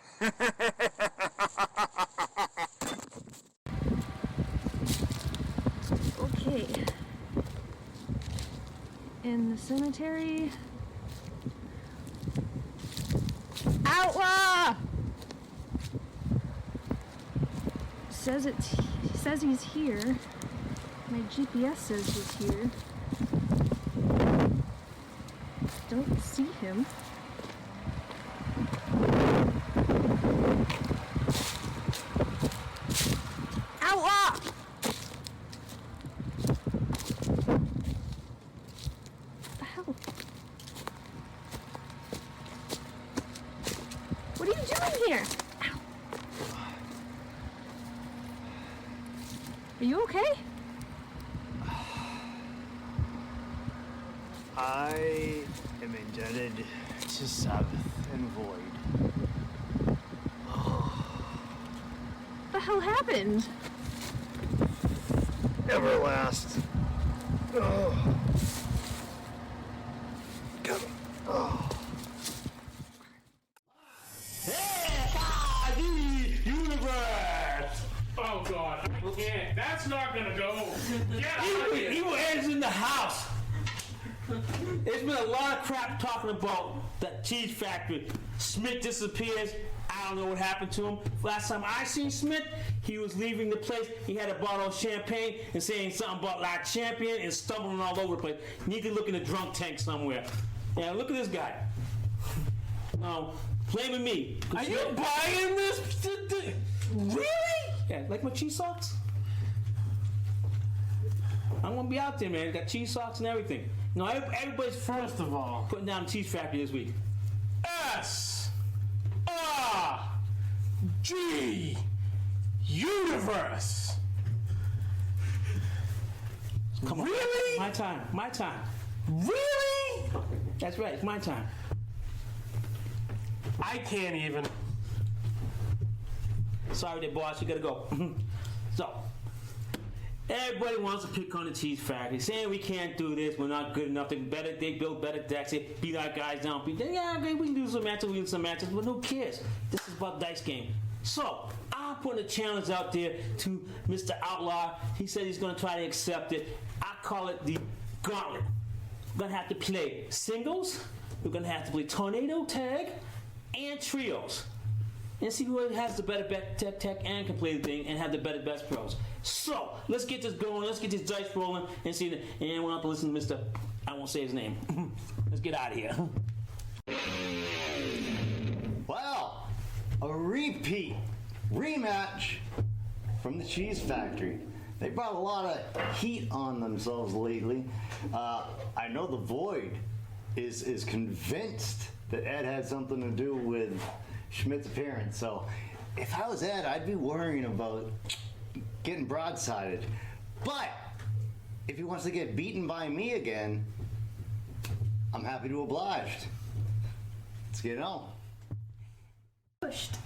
S6: Okay. In the cemetery. Outlaw! Says he's here. My GPS says he's here. Don't see him. Outlaw! What the hell? What are you doing here? Ow. Are you okay?
S4: I am indebted to Sabbath and Void.
S6: What the hell happened?
S4: Everlast. Oh.
S3: Oh God, I can't. That's not gonna go. Get out of here.
S8: Evil Ed is in the house. There's been a lot of crap talking about that cheese factory. Smith disappears. I don't know what happened to him. Last time I seen Smith, he was leaving the place. He had a bottle of champagne and saying something about La Champion and stumbling all over the place. Need to look in the drunk tank somewhere. Yeah, look at this guy. No, blaming me.
S3: Are you buying this?
S8: Really? Yeah, like my cheese socks? I'm gonna be out there, man. Got cheese socks and everything. No, everybody's
S3: First of all,
S8: putting down the cheese factory this week.
S3: S-R-G Universe.
S8: Come on.
S3: Really?
S8: My time. My time.
S3: Really?
S8: That's right. It's my time.
S3: I can't even.
S8: Sorry there, boss. You gotta go. So, everybody wants to pick on the cheese factory, saying we can't do this, we're not good enough. They build better decks, they beat our guys down. Yeah, okay, we can do some matches, but who cares? This is about dice game. So, I'm putting a challenge out there to Mr. Outlaw. He said he's gonna try to accept it. I call it the gauntlet. We're gonna have to play singles, we're gonna have to play tornado tag, and trios. And see who has the better tech and can play the thing and have the better best pros. So let's get this going. Let's get this dice rolling and see. And we'll have to listen to Mr. I won't say his name. Let's get out of here.
S4: Well, a rematch from the Cheese Factory. They brought a lot of heat on themselves lately. I know the Void is convinced that Ed had something to do with Schmidt's appearance. So if I was Ed, I'd be worrying about getting broadsided. But if he wants to get beaten by me again, I'm happy to oblige. Let's get it on.
S6: Pushed.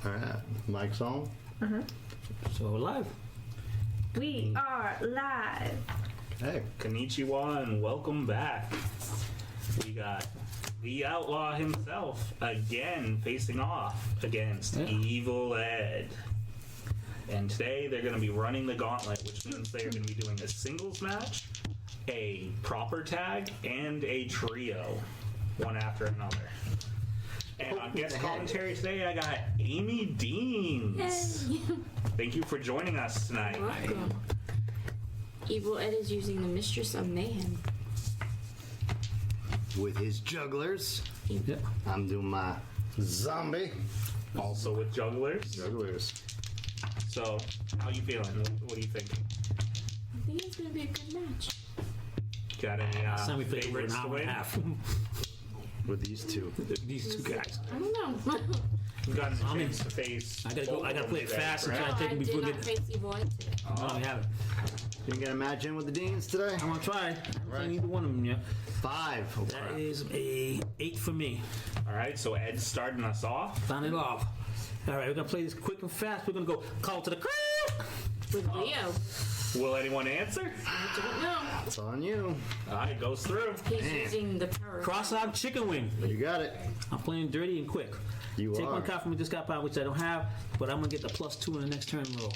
S4: All right, mic's on.
S8: So live.
S6: We are live.
S4: Hey,
S2: Konnichiwa and welcome back. We got the Outlaw himself again facing off against Evil Ed. And today they're going to be running the gauntlet, which means they're going to be doing a singles match, a proper tag, and a trio, one after another. And on guest commentary today, I got Amy Deans.
S5: Yay.
S2: Thank you for joining us tonight.
S5: Welcome. Evil Ed is using the Mistress of Mayhem.
S4: with his jugglers.
S8: Yep.
S4: I'm doing my zombie.
S2: Also with jugglers.
S4: Jugglers.
S2: So, how you feeling? What are you thinking?
S5: I think it's going to be a good match.
S2: Got any
S8: Time we played for an
S2: favorites to
S8: hour and
S2: win?
S8: a half.
S4: With these two.
S8: These two guys.
S5: I don't know.
S2: You got a chance to face.
S8: I gotta go. I gotta play it fast and try
S5: No,
S8: to take
S5: I
S8: it
S5: did
S8: before we
S5: not
S8: get.
S5: face Evil Ed today.
S8: No, we haven't.
S4: You gonna match in with the Deans today?
S8: I'm gonna try. I haven't
S4: Right.
S8: played either one of them yet.
S4: 5. Oh,
S8: That
S4: crap.
S8: is a 8 for me.
S2: All right, so Ed's starting us off.
S8: Found it off. All right, we're gonna play this quick and fast. We're gonna go call to the crowd.
S5: With Leo.
S2: Will anyone answer?
S5: I don't know.
S4: It's on you.
S2: All right, goes through.
S5: He's using the power.
S8: Cross-eyed chicken wing.
S4: You got it.
S8: I'm playing dirty and quick.
S4: You
S8: Take
S4: are.
S8: one card from me, just got by, which I don't have, but I'm gonna get the +2 in the next turn roll.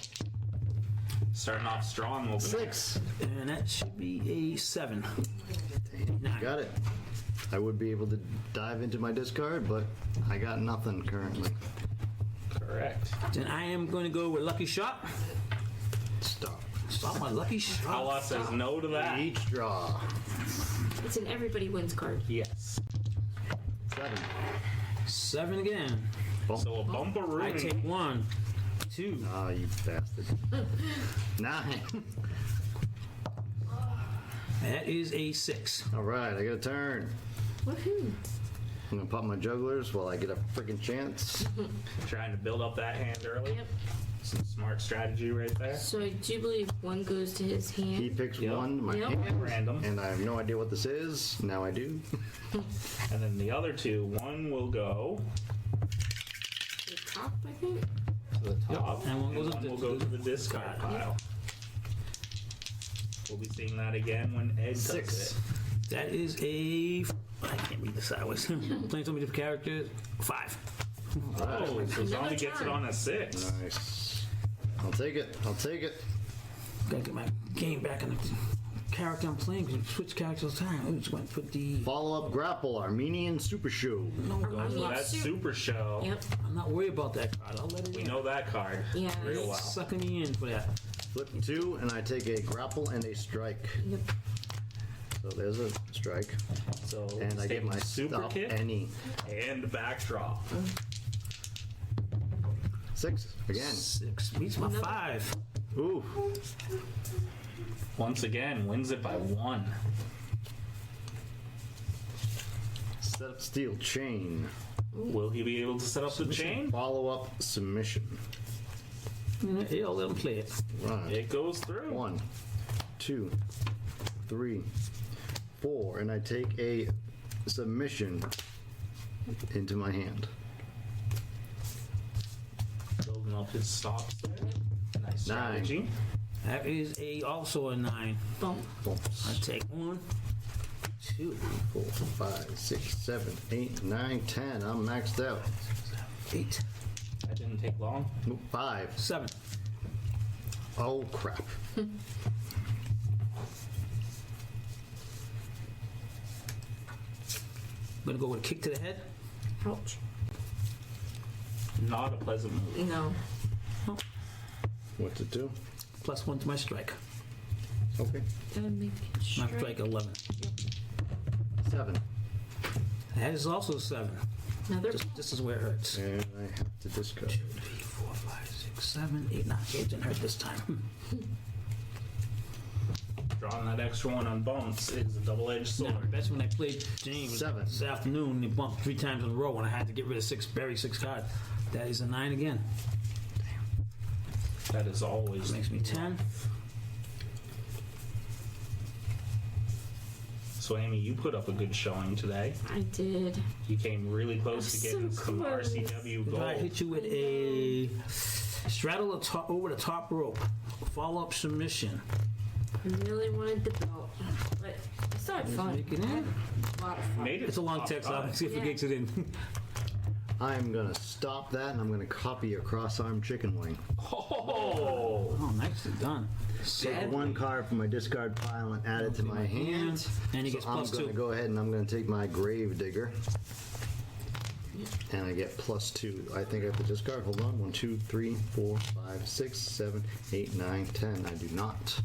S2: Starting off strong. Opener.
S4: 6.
S8: And that should be a 7.
S4: Got it. I would be able to dive into my discard, but I got nothing currently.
S2: Correct.
S8: Then I am going to go with Lucky Shot.
S4: Stop.
S8: Stop my Lucky Shot.
S2: Allah says no to that.
S4: Each draw.
S5: It's an everybody wins card.
S2: Yes.
S4: 7.
S8: 7 again.
S2: So a bumperoo.
S8: I take 1, 2.
S4: Oh, you bastard. 9.
S8: That is a 6.
S4: All right, I got a turn.
S5: Woohoo.
S4: I'm gonna pop my jugglers while I get a freaking chance.
S2: Trying to build up that hand early.
S5: Yep.
S2: Some smart strategy right there.
S5: So I do believe one goes to his hand.
S4: He picks
S2: Yep.
S4: one, my
S5: Yep.
S4: hand,
S2: Random.
S4: and I have no idea what this is. Now I do.
S2: And then the other two, one will go
S5: The top, I think.
S2: to the top,
S8: And one goes
S2: will go to the discard pile. We'll be seeing that again when Ed does
S4: 6.
S2: it.
S8: That is a. I can't read the sideways. Playing so many different characters. 5.
S2: Oh, so Zombie
S5: Another
S2: gets it
S5: turn.
S2: on a 6.
S4: Nice. I'll take it. I'll take it.
S8: Gotta get my game back in the character I'm playing. Because you switch characters all the time. I'm just going to put the.
S4: Follow up grapple, Armenian Super Show.
S8: No,
S5: I'm
S2: So
S5: not
S2: that's
S5: su-
S2: Super Show.
S5: Yep.
S8: I'm not worried about that card. I'll let it
S2: We
S8: in.
S2: know that card
S5: Yeah.
S2: real well.
S8: Sucking me in for that.
S4: Flip 2, and I take a grapple and a strike.
S5: Yep.
S4: So there's a strike.
S2: So
S4: And I get
S2: taking
S4: my
S2: super
S4: stop
S2: kick
S4: any.
S2: and backdraw.
S4: 6 again.
S8: 6 beats my 5.
S4: Ooh.
S2: Once again, wins it by 1.
S4: Set up steel chain.
S2: Will he be able to set up the chain?
S4: Follow up submission.
S8: Yeah, I'll let him play it.
S4: Right.
S2: It goes through.
S4: 1, 2, 3, 4, and I take a submission into my hand.
S2: Building up his stops there. Nice
S4: 9.
S2: strategy.
S8: That is also a 9.
S5: Bump.
S8: I take 1, 2,
S4: 4, 5, 6, 7, 8, 9, 10. I'm maxed out.
S8: 8,
S2: That didn't take long.
S4: 5.
S8: 7.
S4: Oh crap.
S8: Gonna go with a kick to the head.
S5: Ouch.
S2: Not a pleasant move.
S5: No.
S4: What to do?
S8: +1 to my strike.
S4: Okay.
S5: Gotta make it
S8: My
S5: straight.
S8: strike 11.
S4: 7.
S8: That is also 7.
S5: Another.
S8: This is where it hurts.
S4: And I have to discard.
S8: 2, 3, 4, 5, 6, 7, 8, 9. It didn't hurt this time.
S2: Drawing that extra one on bumps is a double-edged sword.
S8: Now, that's when I played James
S4: 7.
S8: this afternoon. He bumped 3 times in a row, and I had to get rid of 6, bury 6 cards. That is a 9 again.
S2: That is always
S8: Makes me 10.
S2: So Amy, you put up a good showing today.
S5: I did.
S2: You came really close to getting
S5: So
S2: some
S5: close.
S2: RCW
S8: If I
S2: gold.
S8: hit you with a straddle the top, over the top rope, follow up submission.
S5: I really wanted the belt, but I still had fun.
S8: Make it in.
S5: A lot of fun.
S2: Made it
S8: It's a long
S2: top
S8: text.
S2: five.
S8: I'll see if it
S5: Yeah.
S8: gets it in.
S4: I'm gonna stop that and I'm gonna copy your cross-arm chicken wing.
S2: Oh,
S8: Oh, nicely done.
S4: Take one card from my discard pile and add it to my hand.
S8: And he
S4: So
S8: gets
S4: I'm
S8: +2.
S4: gonna go ahead and I'm gonna take my grave digger. And I get +2. I think I have to discard. Hold on. 1, 2, 3, 4, 5, 6, 7, 8, 9, 10. I do not.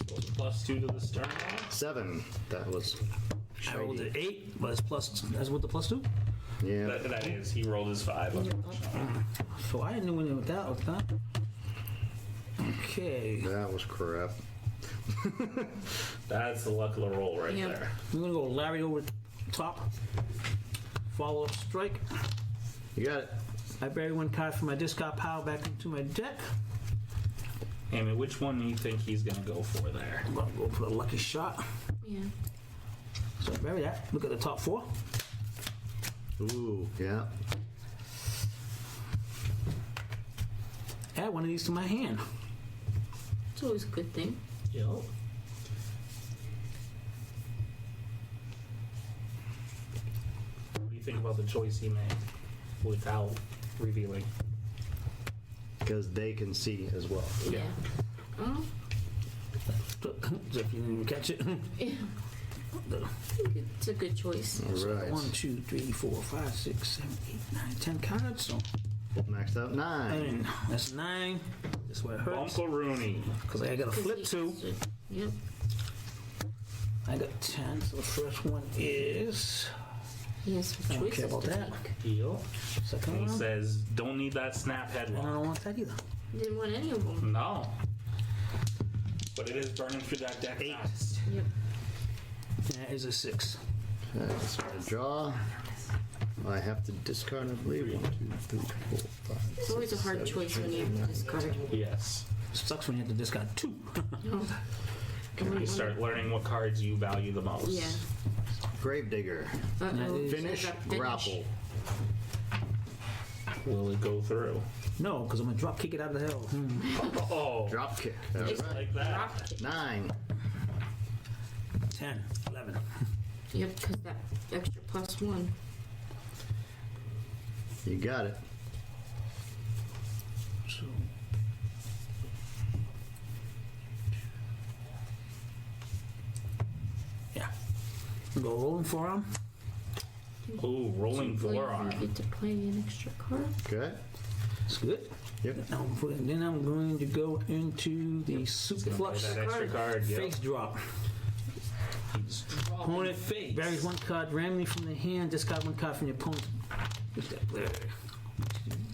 S2: goes +2 to the stern.
S4: 7. That was
S8: I rolled an
S4: shiny.
S8: 8, but it's plus. That's with the +2.
S4: Yeah.
S2: That is, he rolled his 5.
S8: So I didn't know when that was that. Okay.
S4: That was crap.
S2: That's the luck of the roll right
S5: Yep.
S2: there.
S8: I'm gonna go Larry over the top. Follow up strike.
S4: You got it.
S8: I bury 1 card from my discard pile back into my deck.
S2: Amy, which one do you think he's going to go for there?
S8: I'm gonna go for a lucky shot.
S5: Yeah.
S8: So I bury that. Look at the top 4.
S4: Ooh, yeah.
S8: Add 1 of these to my hand.
S5: It's always a good thing.
S2: Yep. What do you think about the choice he made without revealing?
S4: Because they can see as well.
S5: Yeah. Oh,
S8: So if you didn't even catch it.
S5: yeah. It's a good choice.
S4: All right.
S8: 1, 2, 3, 4, 5, 6, 7, 8, 9, 10 cards. So
S4: Maxed out 9.
S8: and that's 9. That's where it hurts.
S2: Uncle Rooney.
S8: Because I got a
S5: 'Cause
S8: flip
S5: he
S8: 2.
S5: has to- Yep.
S8: I got 10. So the first one is.
S5: He has some
S8: I don't
S5: choices
S8: care about
S5: to
S8: that.
S5: make.
S2: Deal.
S8: Second
S2: He
S8: one.
S2: says, don't need that snap
S8: And I
S2: headlock.
S8: don't want that either.
S5: Didn't want any of them.
S2: No. But it is burning through that deck
S8: 8.
S2: fast.
S5: Yep.
S8: That is a 6.
S4: That's my draw. I have to discard, I believe. 1, 2, 3, 4, 5.
S5: It's always a hard choice when you have to discard.
S2: Yes.
S8: Sucks when you have to discard 2.
S2: You start learning what cards you value the most.
S5: Yeah.
S4: Gravedigger.
S5: Uh-oh.
S4: Finish, grapple.
S2: Will it go through?
S8: No, because I'm going to drop kick it out of the hell.
S2: Oh,
S4: Drop kick.
S2: just like that.
S5: Drop it.
S4: 9.
S8: 10, 11.
S5: Yep, because that extra +1.
S4: You got it.
S8: So. Yeah. Go rolling forearm.
S2: Ooh, rolling
S5: Well, you
S2: forearm.
S5: get to play an extra card.
S4: Okay.
S8: It's good.
S4: Yep.
S8: Then I'm going to go into the super
S2: Play
S8: flux
S2: that extra card. Yep.
S8: face drop. Opponent buries 1 card randomly from the hand. Discard 1 card from your opponent. What's that player?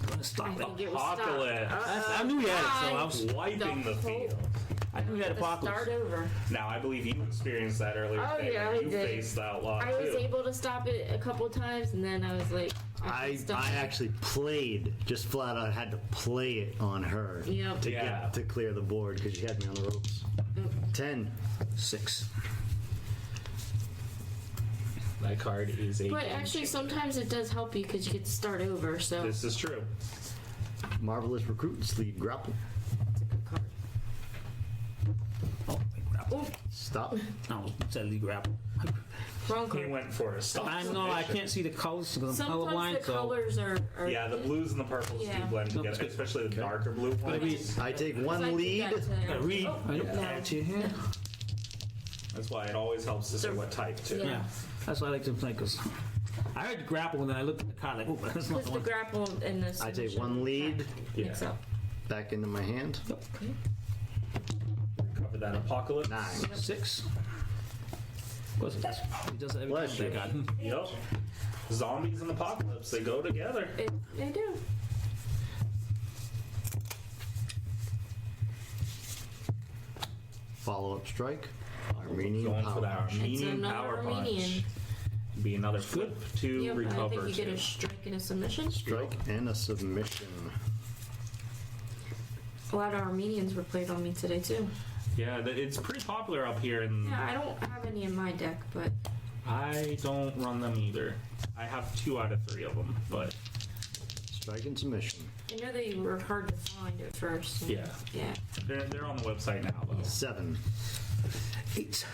S8: Gonna stop
S5: I
S8: it.
S5: think it was
S2: Apocalypse.
S8: I knew you had it, so I was.
S2: Wiping the field.
S8: I knew you had
S5: Start
S8: apocalypse.
S5: over.
S2: Now, I believe you experienced that earlier
S5: Oh,
S2: today
S5: yeah,
S2: when
S5: I
S2: you
S5: did.
S2: faced the outlaw
S5: I was
S2: too.
S5: able to stop it a couple times, and then I was like,
S4: I
S5: stopped it.
S4: actually played, just flat out had to play it on her
S5: Yep.
S4: to
S2: Yeah.
S4: get to clear the board because she had me on the ropes. 10.
S8: 6.
S2: That card is a.
S5: But actually, sometimes it does help you because you get to start over. So
S2: This is true.
S4: Marvelous Recruits, lead grapple.
S5: it's a good card.
S8: Oh, grapple.
S5: Oh,
S4: Stop.
S8: No, it's a lead grapple.
S5: wrong
S2: He
S5: card.
S2: went for a stop.
S8: I know I can't see the colors because I'm
S5: Sometimes
S8: colorblind.
S5: the
S8: so
S5: colors are
S2: Yeah, the blues and the purples
S5: Yeah.
S2: do blend
S8: No, it's
S2: together,
S8: good.
S2: especially the darker blue ones.
S4: I take
S5: I
S4: 1
S5: do
S4: lead.
S5: that to-
S8: gotta read.
S5: Oh,
S8: Right,
S5: no.
S8: add to your hand.
S2: That's why it always helps to say what type too.
S5: Yeah.
S8: Yeah, that's why I like to play because I heard grapple and then I looked at the card like, oh, that's not
S5: Because
S8: the
S5: the
S8: one.
S5: grapple and the
S4: I take
S5: submission
S4: 1 lead
S5: mix up.
S4: back into my hand.
S5: Okay.
S2: Cover that apocalypse.
S4: 9.
S8: 6. What's it? He does it every
S4: Bless
S8: time.
S4: you.
S8: That card.
S2: Yep. Zombies and apocalypse, they go together.
S5: They do.
S4: Follow-up strike. Armenian
S2: Going for
S4: power.
S2: that
S5: It's
S2: Armenian
S5: another
S2: power
S5: Armenian.
S2: punch. Be another flip to
S5: Yep, I
S2: recover
S5: think you get
S2: to.
S5: a strike and a submission.
S4: Strike and a submission.
S5: A lot of Armenians were played on me today too.
S2: Yeah, it's pretty popular up here, and
S5: Yeah, I don't have any in my deck, but
S2: I don't run them either. I have 2 out of 3 of them, but
S4: Strike and submission.
S5: I know they were hard to find at first. and-
S2: Yeah.
S5: Yeah.
S2: they're on the website now though.
S4: 7.
S8: 8.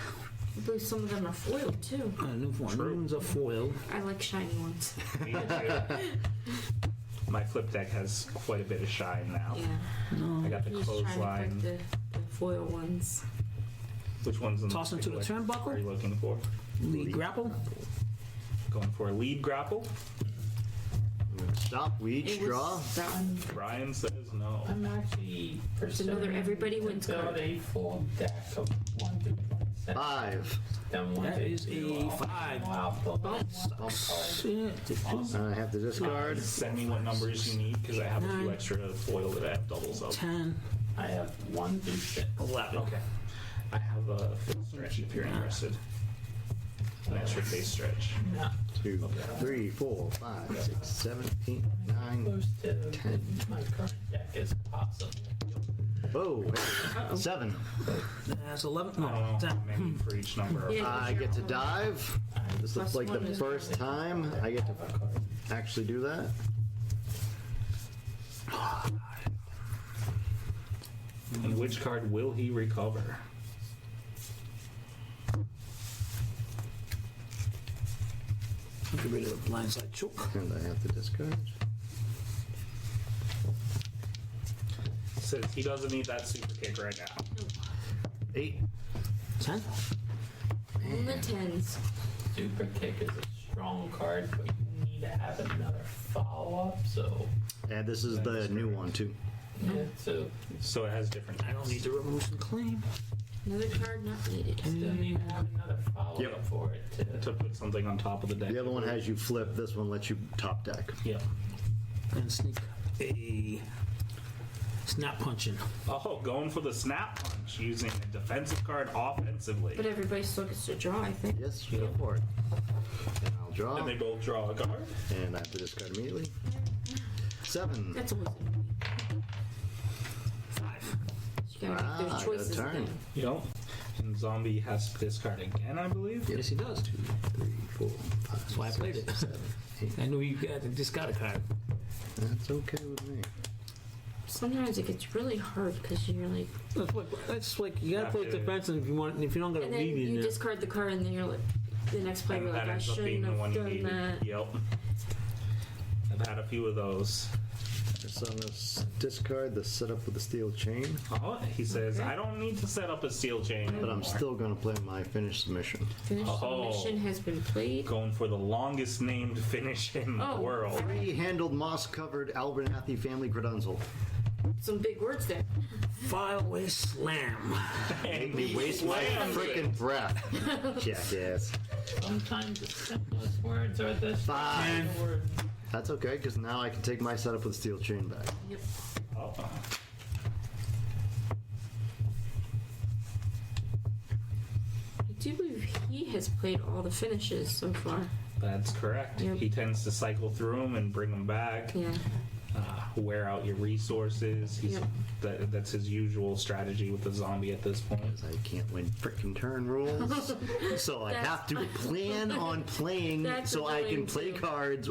S5: I believe some of them are foiled too.
S8: New one.
S2: True.
S8: New ones are foil.
S5: I like shiny ones.
S2: Me too. My flip deck has quite a bit of shine now.
S5: Yeah.
S2: I got the
S5: He's trying to
S2: clothesline.
S5: put the foil ones.
S2: Which one's in
S8: Toss into the turnbuckle?
S2: Are you looking for?
S8: Lead grapple.
S2: Going for a lead grapple.
S4: Stop. Weed.
S5: It
S4: Straw.
S5: was done.
S2: Brian says no.
S3: I'm actually
S5: another everybody wins
S3: build
S5: card.
S3: a full deck of 1 through 27.
S4: 5.
S3: Then 1
S8: That
S3: through
S8: is a
S3: 2,
S8: 5.
S3: I'll build one
S8: Sucks.
S3: card.
S8: Yeah, it's a 2.
S4: I have to discard.
S2: Send me what numbers you need because I have a few
S8: 9.
S2: extra foil that I have doubles of.
S8: 10.
S3: I have 1 through 6.
S8: 11.
S2: Okay. I have a face stretch if you're interested. An extra face stretch.
S3: Not
S4: 2, 3, 4, 5, 6, 7, 8, 9.
S3: close to
S4: 10.
S3: my current deck as possible.
S4: Whoa. 7.
S8: That's 11.
S2: I don't
S8: No,
S2: know
S8: 10.
S2: how many for each number.
S5: Yeah.
S4: I get to dive. This looks
S5: Plus
S4: like
S5: one
S4: the
S5: is
S4: first time I get to actually do that.
S2: And which card will he recover?
S8: Get rid of the blindside choke.
S4: And I have to discard.
S2: Says he doesn't need that super kick right now.
S4: 8.
S8: 10.
S5: On the tens.
S3: Super kick is a strong card, but you need to have another follow-up, so...
S4: And this is the new one too.
S3: Yeah, so
S2: So it has different.
S8: I don't need to remove some claim.
S5: Another card not needed.
S3: still need to have another follow-up
S4: Yep.
S3: for it
S2: To put something on top of the deck.
S4: The other one has you flip. This one lets you top deck.
S2: Yep.
S8: And sneak a Snap punching.
S2: Oh, going for the snap punch, using a defensive card offensively.
S5: But everybody still gets to draw, I think.
S4: Yes, go for it. And I'll draw.
S2: And they both draw a card.
S4: And I have to discard immediately. 7.
S5: That's always
S8: 5.
S5: you gotta make
S4: I
S5: those
S4: got a
S5: choices
S4: turn.
S5: again.
S2: Yep. And zombie has to discard again, I believe.
S8: Yes, he does.
S4: 2, 3, 4, 5.
S8: That's why I played it.
S4: 7, 8.
S8: I knew you got to discard a card.
S4: That's okay with me.
S5: Sometimes it gets really hard because you're like,
S8: That's like you gotta play defensive if you want. If you don't got a
S5: and then
S8: read in
S5: you
S8: there.
S5: discard the card, and then you're like, the next player,
S2: And
S5: you're like,
S2: that
S5: I
S2: ends up being
S5: shouldn't
S2: the one
S5: have
S2: you
S5: done
S2: needed.
S5: that.
S2: Yep. I've had a few of those.
S4: So I'm going to discard the setup with the steel chain,
S2: Oh, he says,
S5: Okay.
S2: I don't need to set up a steel chain
S4: but I'm
S2: anymore.
S4: still going to play my finished submission.
S5: Finish
S2: Oh.
S5: submission has been played.
S2: Going for the longest named finish in the
S5: Oh.
S2: world.
S4: 3-handled moss-covered Abernathy family credunzel.
S5: Some big words there.
S8: File away slam.
S2: And
S4: Me waste my
S2: slams it.
S4: freaking breath. Jackass.
S3: Sometimes the simplest words are the
S4: 5.
S3: words.
S4: That's okay, because now I can take my setup with steel chain back.
S5: Yep.
S2: Oh.
S5: I do believe he has played all the finishes so far.
S2: That's correct.
S5: Yep.
S2: He tends to cycle through them and bring them back.
S5: Yeah.
S2: Wear out your resources.
S5: Yep.
S2: That's his usual strategy with the zombie at this point.
S4: Because I can't win frickin' turn rules. So I have to plan on playing
S5: That's
S4: so I can
S5: annoying
S4: play
S5: too.
S4: cards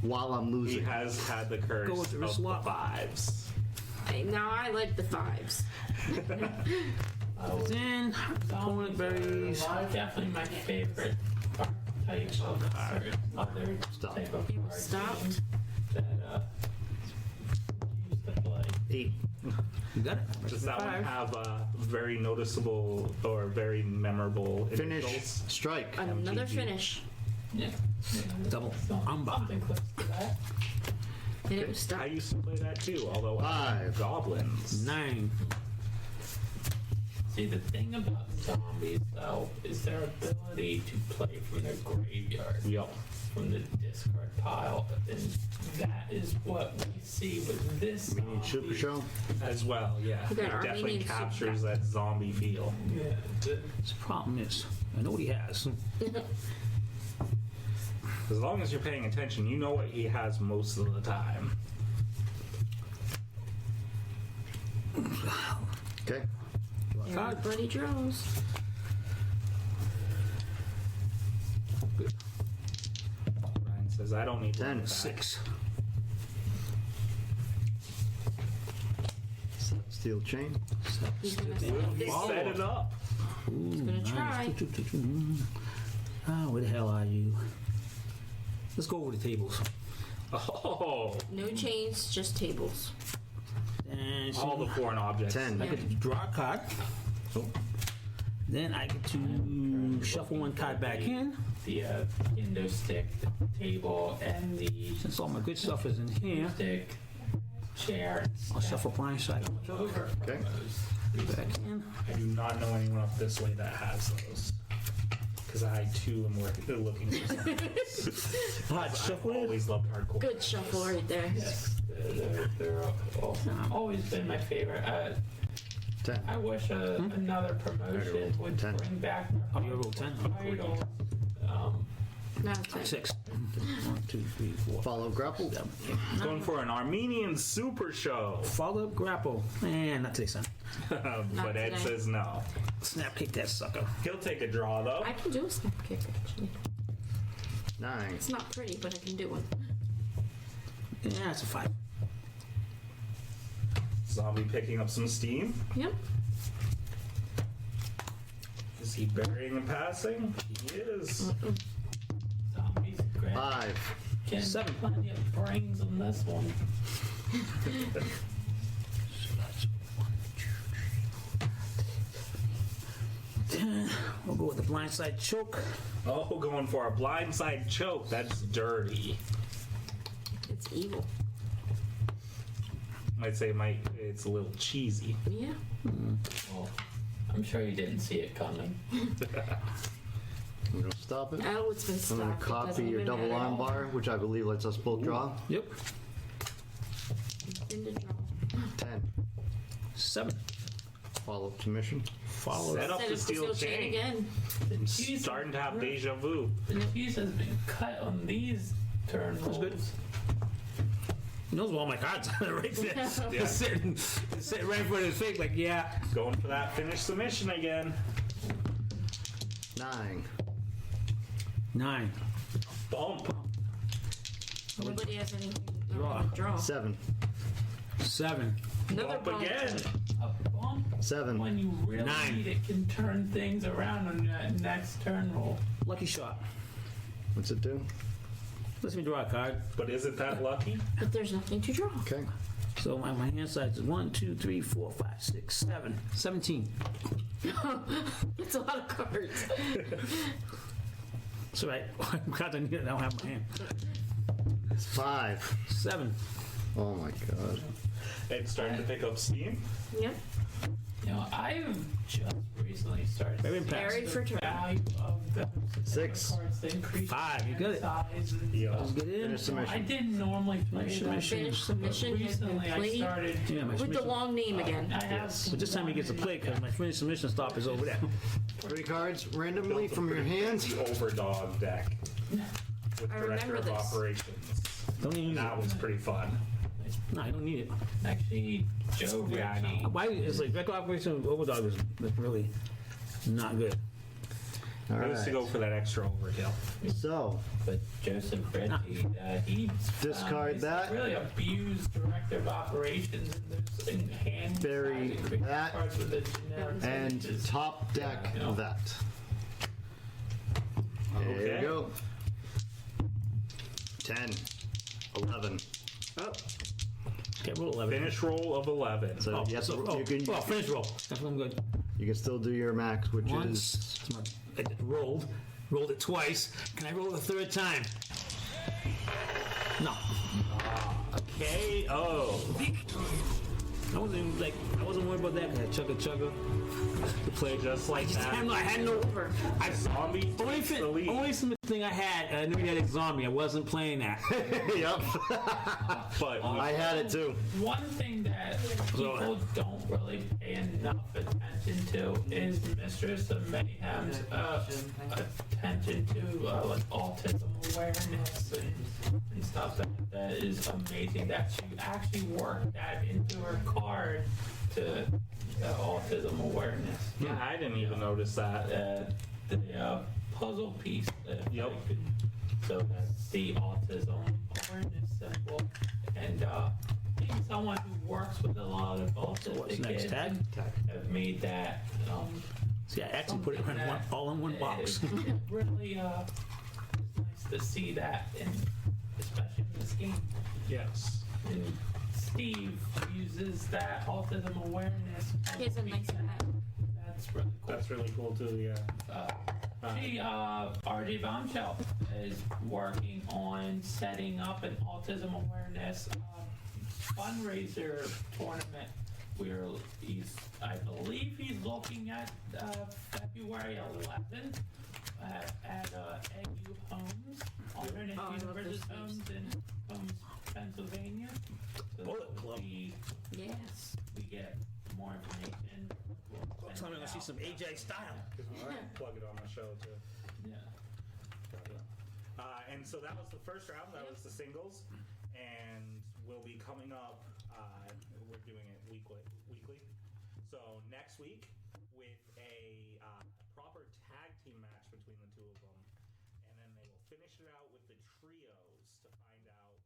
S4: while I'm
S2: He
S4: losing.
S2: has had the curse
S8: Go with the
S2: of
S8: wrist
S2: the
S8: lock.
S2: 5s.
S5: Now I like the 5s.
S8: Then opponent buries.
S3: Definitely my favorite type of card. Other
S4: Stop.
S3: type of
S5: You
S3: card
S5: stopped.
S3: that used to play.
S4: 8.
S8: You got it.
S2: Does that one
S5: 5.
S2: have very noticeable or very memorable
S4: Finish.
S2: initials?
S4: Strike.
S5: Another
S2: MTG.
S5: finish.
S3: Yeah.
S8: Double. Amba.
S3: Something close to that.
S5: And it was
S2: I
S5: stopped.
S2: used to play that too, although I had
S4: 5.
S2: goblins.
S8: 9.
S3: See, the thing about zombies, though, is their ability to play from their graveyard,
S2: Yup.
S3: from the discard pile. And that is what we see with this
S4: We need Super
S3: zombie.
S4: Show.
S2: As well, yeah.
S5: We got
S2: It definitely
S5: Armenian
S2: captures
S5: soup.
S2: that zombie feel.
S3: Yeah, the-
S8: The problem is, I know what he has.
S2: As long as you're paying attention, you know what he has most of the time.
S4: Okay.
S5: Everybody draws.
S2: Ryan says, I don't need
S4: 10.
S2: one back.
S8: 6.
S4: Steel chain.
S5: He's gonna set
S2: He
S5: this.
S2: set it up.
S5: He's gonna try.
S8: Where the hell are you? Let's go over the tables.
S2: Oh,
S5: No chains, just tables.
S8: And
S2: all the foreign objects.
S4: 10.
S8: I get to draw a card. Then I get to shuffle one card back in.
S3: the kendo stick, the table, and the
S8: Since all my good stuff is in here,
S3: stick, chair.
S8: I'll shuffle blind side
S3: Over.
S4: Okay.
S8: back in.
S2: I do not know anyone up this way that has those. Because I too am looking for something.
S8: Hot
S2: I've
S8: shuffle it.
S2: always loved hardcore.
S5: Good shuffle right there.
S3: Yes, they're always been my favorite.
S4: 10.
S3: I wish another promotion would
S4: 10.
S3: bring back
S8: Oh, you rolled 10?
S3: titles.
S5: Now it's like,
S8: 6. 1, 2, 3, 4.
S4: Follow grapple.
S2: Going for an Armenian super show.
S8: Follow up grapple. And not today, son.
S2: But Ed
S5: today.
S2: says no.
S8: Snap kick that sucker.
S2: He'll take a draw though.
S5: I can do a snap kick actually.
S4: 9.
S5: It's not pretty, but I can do one.
S8: Yeah, it's a 5.
S2: Zombie picking up some steam.
S5: Yep.
S2: Is he burying and passing? He is.
S3: Zombies, great.
S4: 5.
S3: Getting
S8: 7.
S3: plenty of brains on this one.
S8: So that's 1, 2, 3, 4, 10. We'll go with the blindside choke.
S2: Oh, going for a blindside choke. That's dirty.
S5: It's evil.
S2: Might say it's a little cheesy.
S5: Yeah.
S3: Well, I'm sure you didn't see it coming.
S4: I'm going to stop it.
S5: Oh, it's been
S4: I'm
S5: stopped.
S4: going
S5: It
S4: to copy
S5: doesn't
S4: your
S5: even
S4: double
S5: matter.
S4: arm bar, which I believe lets us both draw.
S8: Yep.
S5: In the draw.
S4: 10.
S8: 7.
S4: Follow-up submission.
S8: Follow
S2: Set up
S5: Set
S2: the
S5: up
S2: steel chain.
S5: again.
S3: The cheese
S2: Starting to have deja vu.
S3: The cheese has been cut on these turn rolls.
S8: good. He knows where all my cards are right there.
S2: Yeah.
S8: It's sitting right in front of his face, like, yeah.
S2: Going for that finish submission again.
S4: 9.
S8: 9.
S2: Bump.
S5: Nobody has anything.
S8: Draw.
S5: Draw.
S4: 7.
S8: 7.
S5: Another
S2: Bump again.
S3: A bump
S4: 7.
S3: when you really
S8: 9.
S3: need it can turn things around on that next turn roll.
S8: Lucky shot.
S4: What's it do?
S8: Let me draw a card.
S2: But isn't that lucky?
S5: But there's nothing to draw.
S4: Okay.
S8: So my hand size is 1, 2, 3, 4, 5, 6, 7. 17.
S5: It's a lot of cards.
S8: It's all right. Cards I need it, I don't have in my hand.
S4: 5.
S8: 7.
S4: Oh my god.
S2: It's starting to pick up steam.
S5: Yep.
S3: You know, I've just recently started
S8: Very
S3: seeing
S8: impressed.
S5: Buried for
S3: the
S5: turn.
S3: value of the
S4: 6.
S3: cards to increase
S8: 5, you got it.
S3: size and
S2: Yeah.
S3: stuff.
S8: Let's get in.
S4: Finish submission.
S3: I didn't normally play
S8: Finish
S3: that.
S8: submission.
S5: Finish submission has been
S3: Recently, I
S5: played
S3: started
S8: Yeah, my
S5: with the
S8: submission.
S5: long name again.
S3: I have
S8: But this time he gets a play because my finish submission stop is over there.
S4: 3 cards randomly from your hands.
S2: The Overdog deck. With
S5: I
S2: Director
S5: remember
S2: of
S5: this.
S2: Operations.
S8: Don't even use
S2: That
S8: it.
S2: was pretty fun.
S8: No, I don't need it.
S3: actually Joe
S2: Yeah, I know.
S3: Ritchie.
S8: Why is like Record Operation Overdog is really not good.
S4: All
S2: I used to
S4: right.
S2: go for that extra overkill.
S4: So,
S3: But Joseph Ritchie, he
S4: Discard
S3: he's
S4: that.
S3: really abused Director of Operations and there's in hand
S4: Bury
S3: size increase
S4: that
S3: cards with a generic
S4: and
S3: images.
S4: top deck
S3: Yeah.
S4: that. There
S2: Okay.
S4: you go. 10. 11.
S5: Oh.
S8: Okay, roll 11.
S2: Finish roll of 11.
S4: So you, have to, you, can,
S8: well, finish roll. That's what I'm good.
S4: you can still do your max, which is
S8: Once. I just rolled it twice. Can I roll it a third time? No.
S2: KO.
S8: I wasn't worried about that because I chugga to play
S2: Just like that.
S8: I had no.
S5: Over.
S8: I
S2: Zombie
S8: only
S2: takes the lead.
S8: only thing I had. I knew you had a zombie. I wasn't playing that.
S4: Yep.
S2: But
S4: I had it too.
S3: One thing that people don't really pay enough attention to is Mistress of Mayhem's attention to like autism awareness and stuff. That is amazing that she actually worked that into her card to autism awareness.
S2: yeah, I didn't even notice that.
S3: The puzzle piece.
S2: Yep.
S3: So that's the autism awareness symbol, and being someone who works with a lot of autistic
S8: What's next?
S3: kids,
S8: Tag?
S3: have made that.
S8: See, I actually put it in all in one box.
S3: It really it's nice to see that, and especially in this game.
S2: Yes.
S3: And Steve uses that autism awareness.
S5: He has a nice hat.
S3: That's really cool.
S2: That's really cool too, yeah.
S3: RJ Bombshell is working on setting up an autism awareness fundraiser tournament where I believe he's looking at February 11th at AU Homes, Alternate
S5: Oh, I love
S3: Universes
S5: those
S3: Homes in Homes, Pennsylvania. So
S8: Bullet Club.
S5: Yes.
S3: we get more information. We'll
S8: Tell me
S3: send
S8: I
S3: it
S8: see
S3: out.
S8: some AJ style.
S2: Plug it on the show too.
S3: Yeah.
S2: And so that was the first round. That was the singles, and we'll be coming up. We're doing it weekly. So next week with a proper tag team match between the two of them, and then they will finish it out with the trios to find out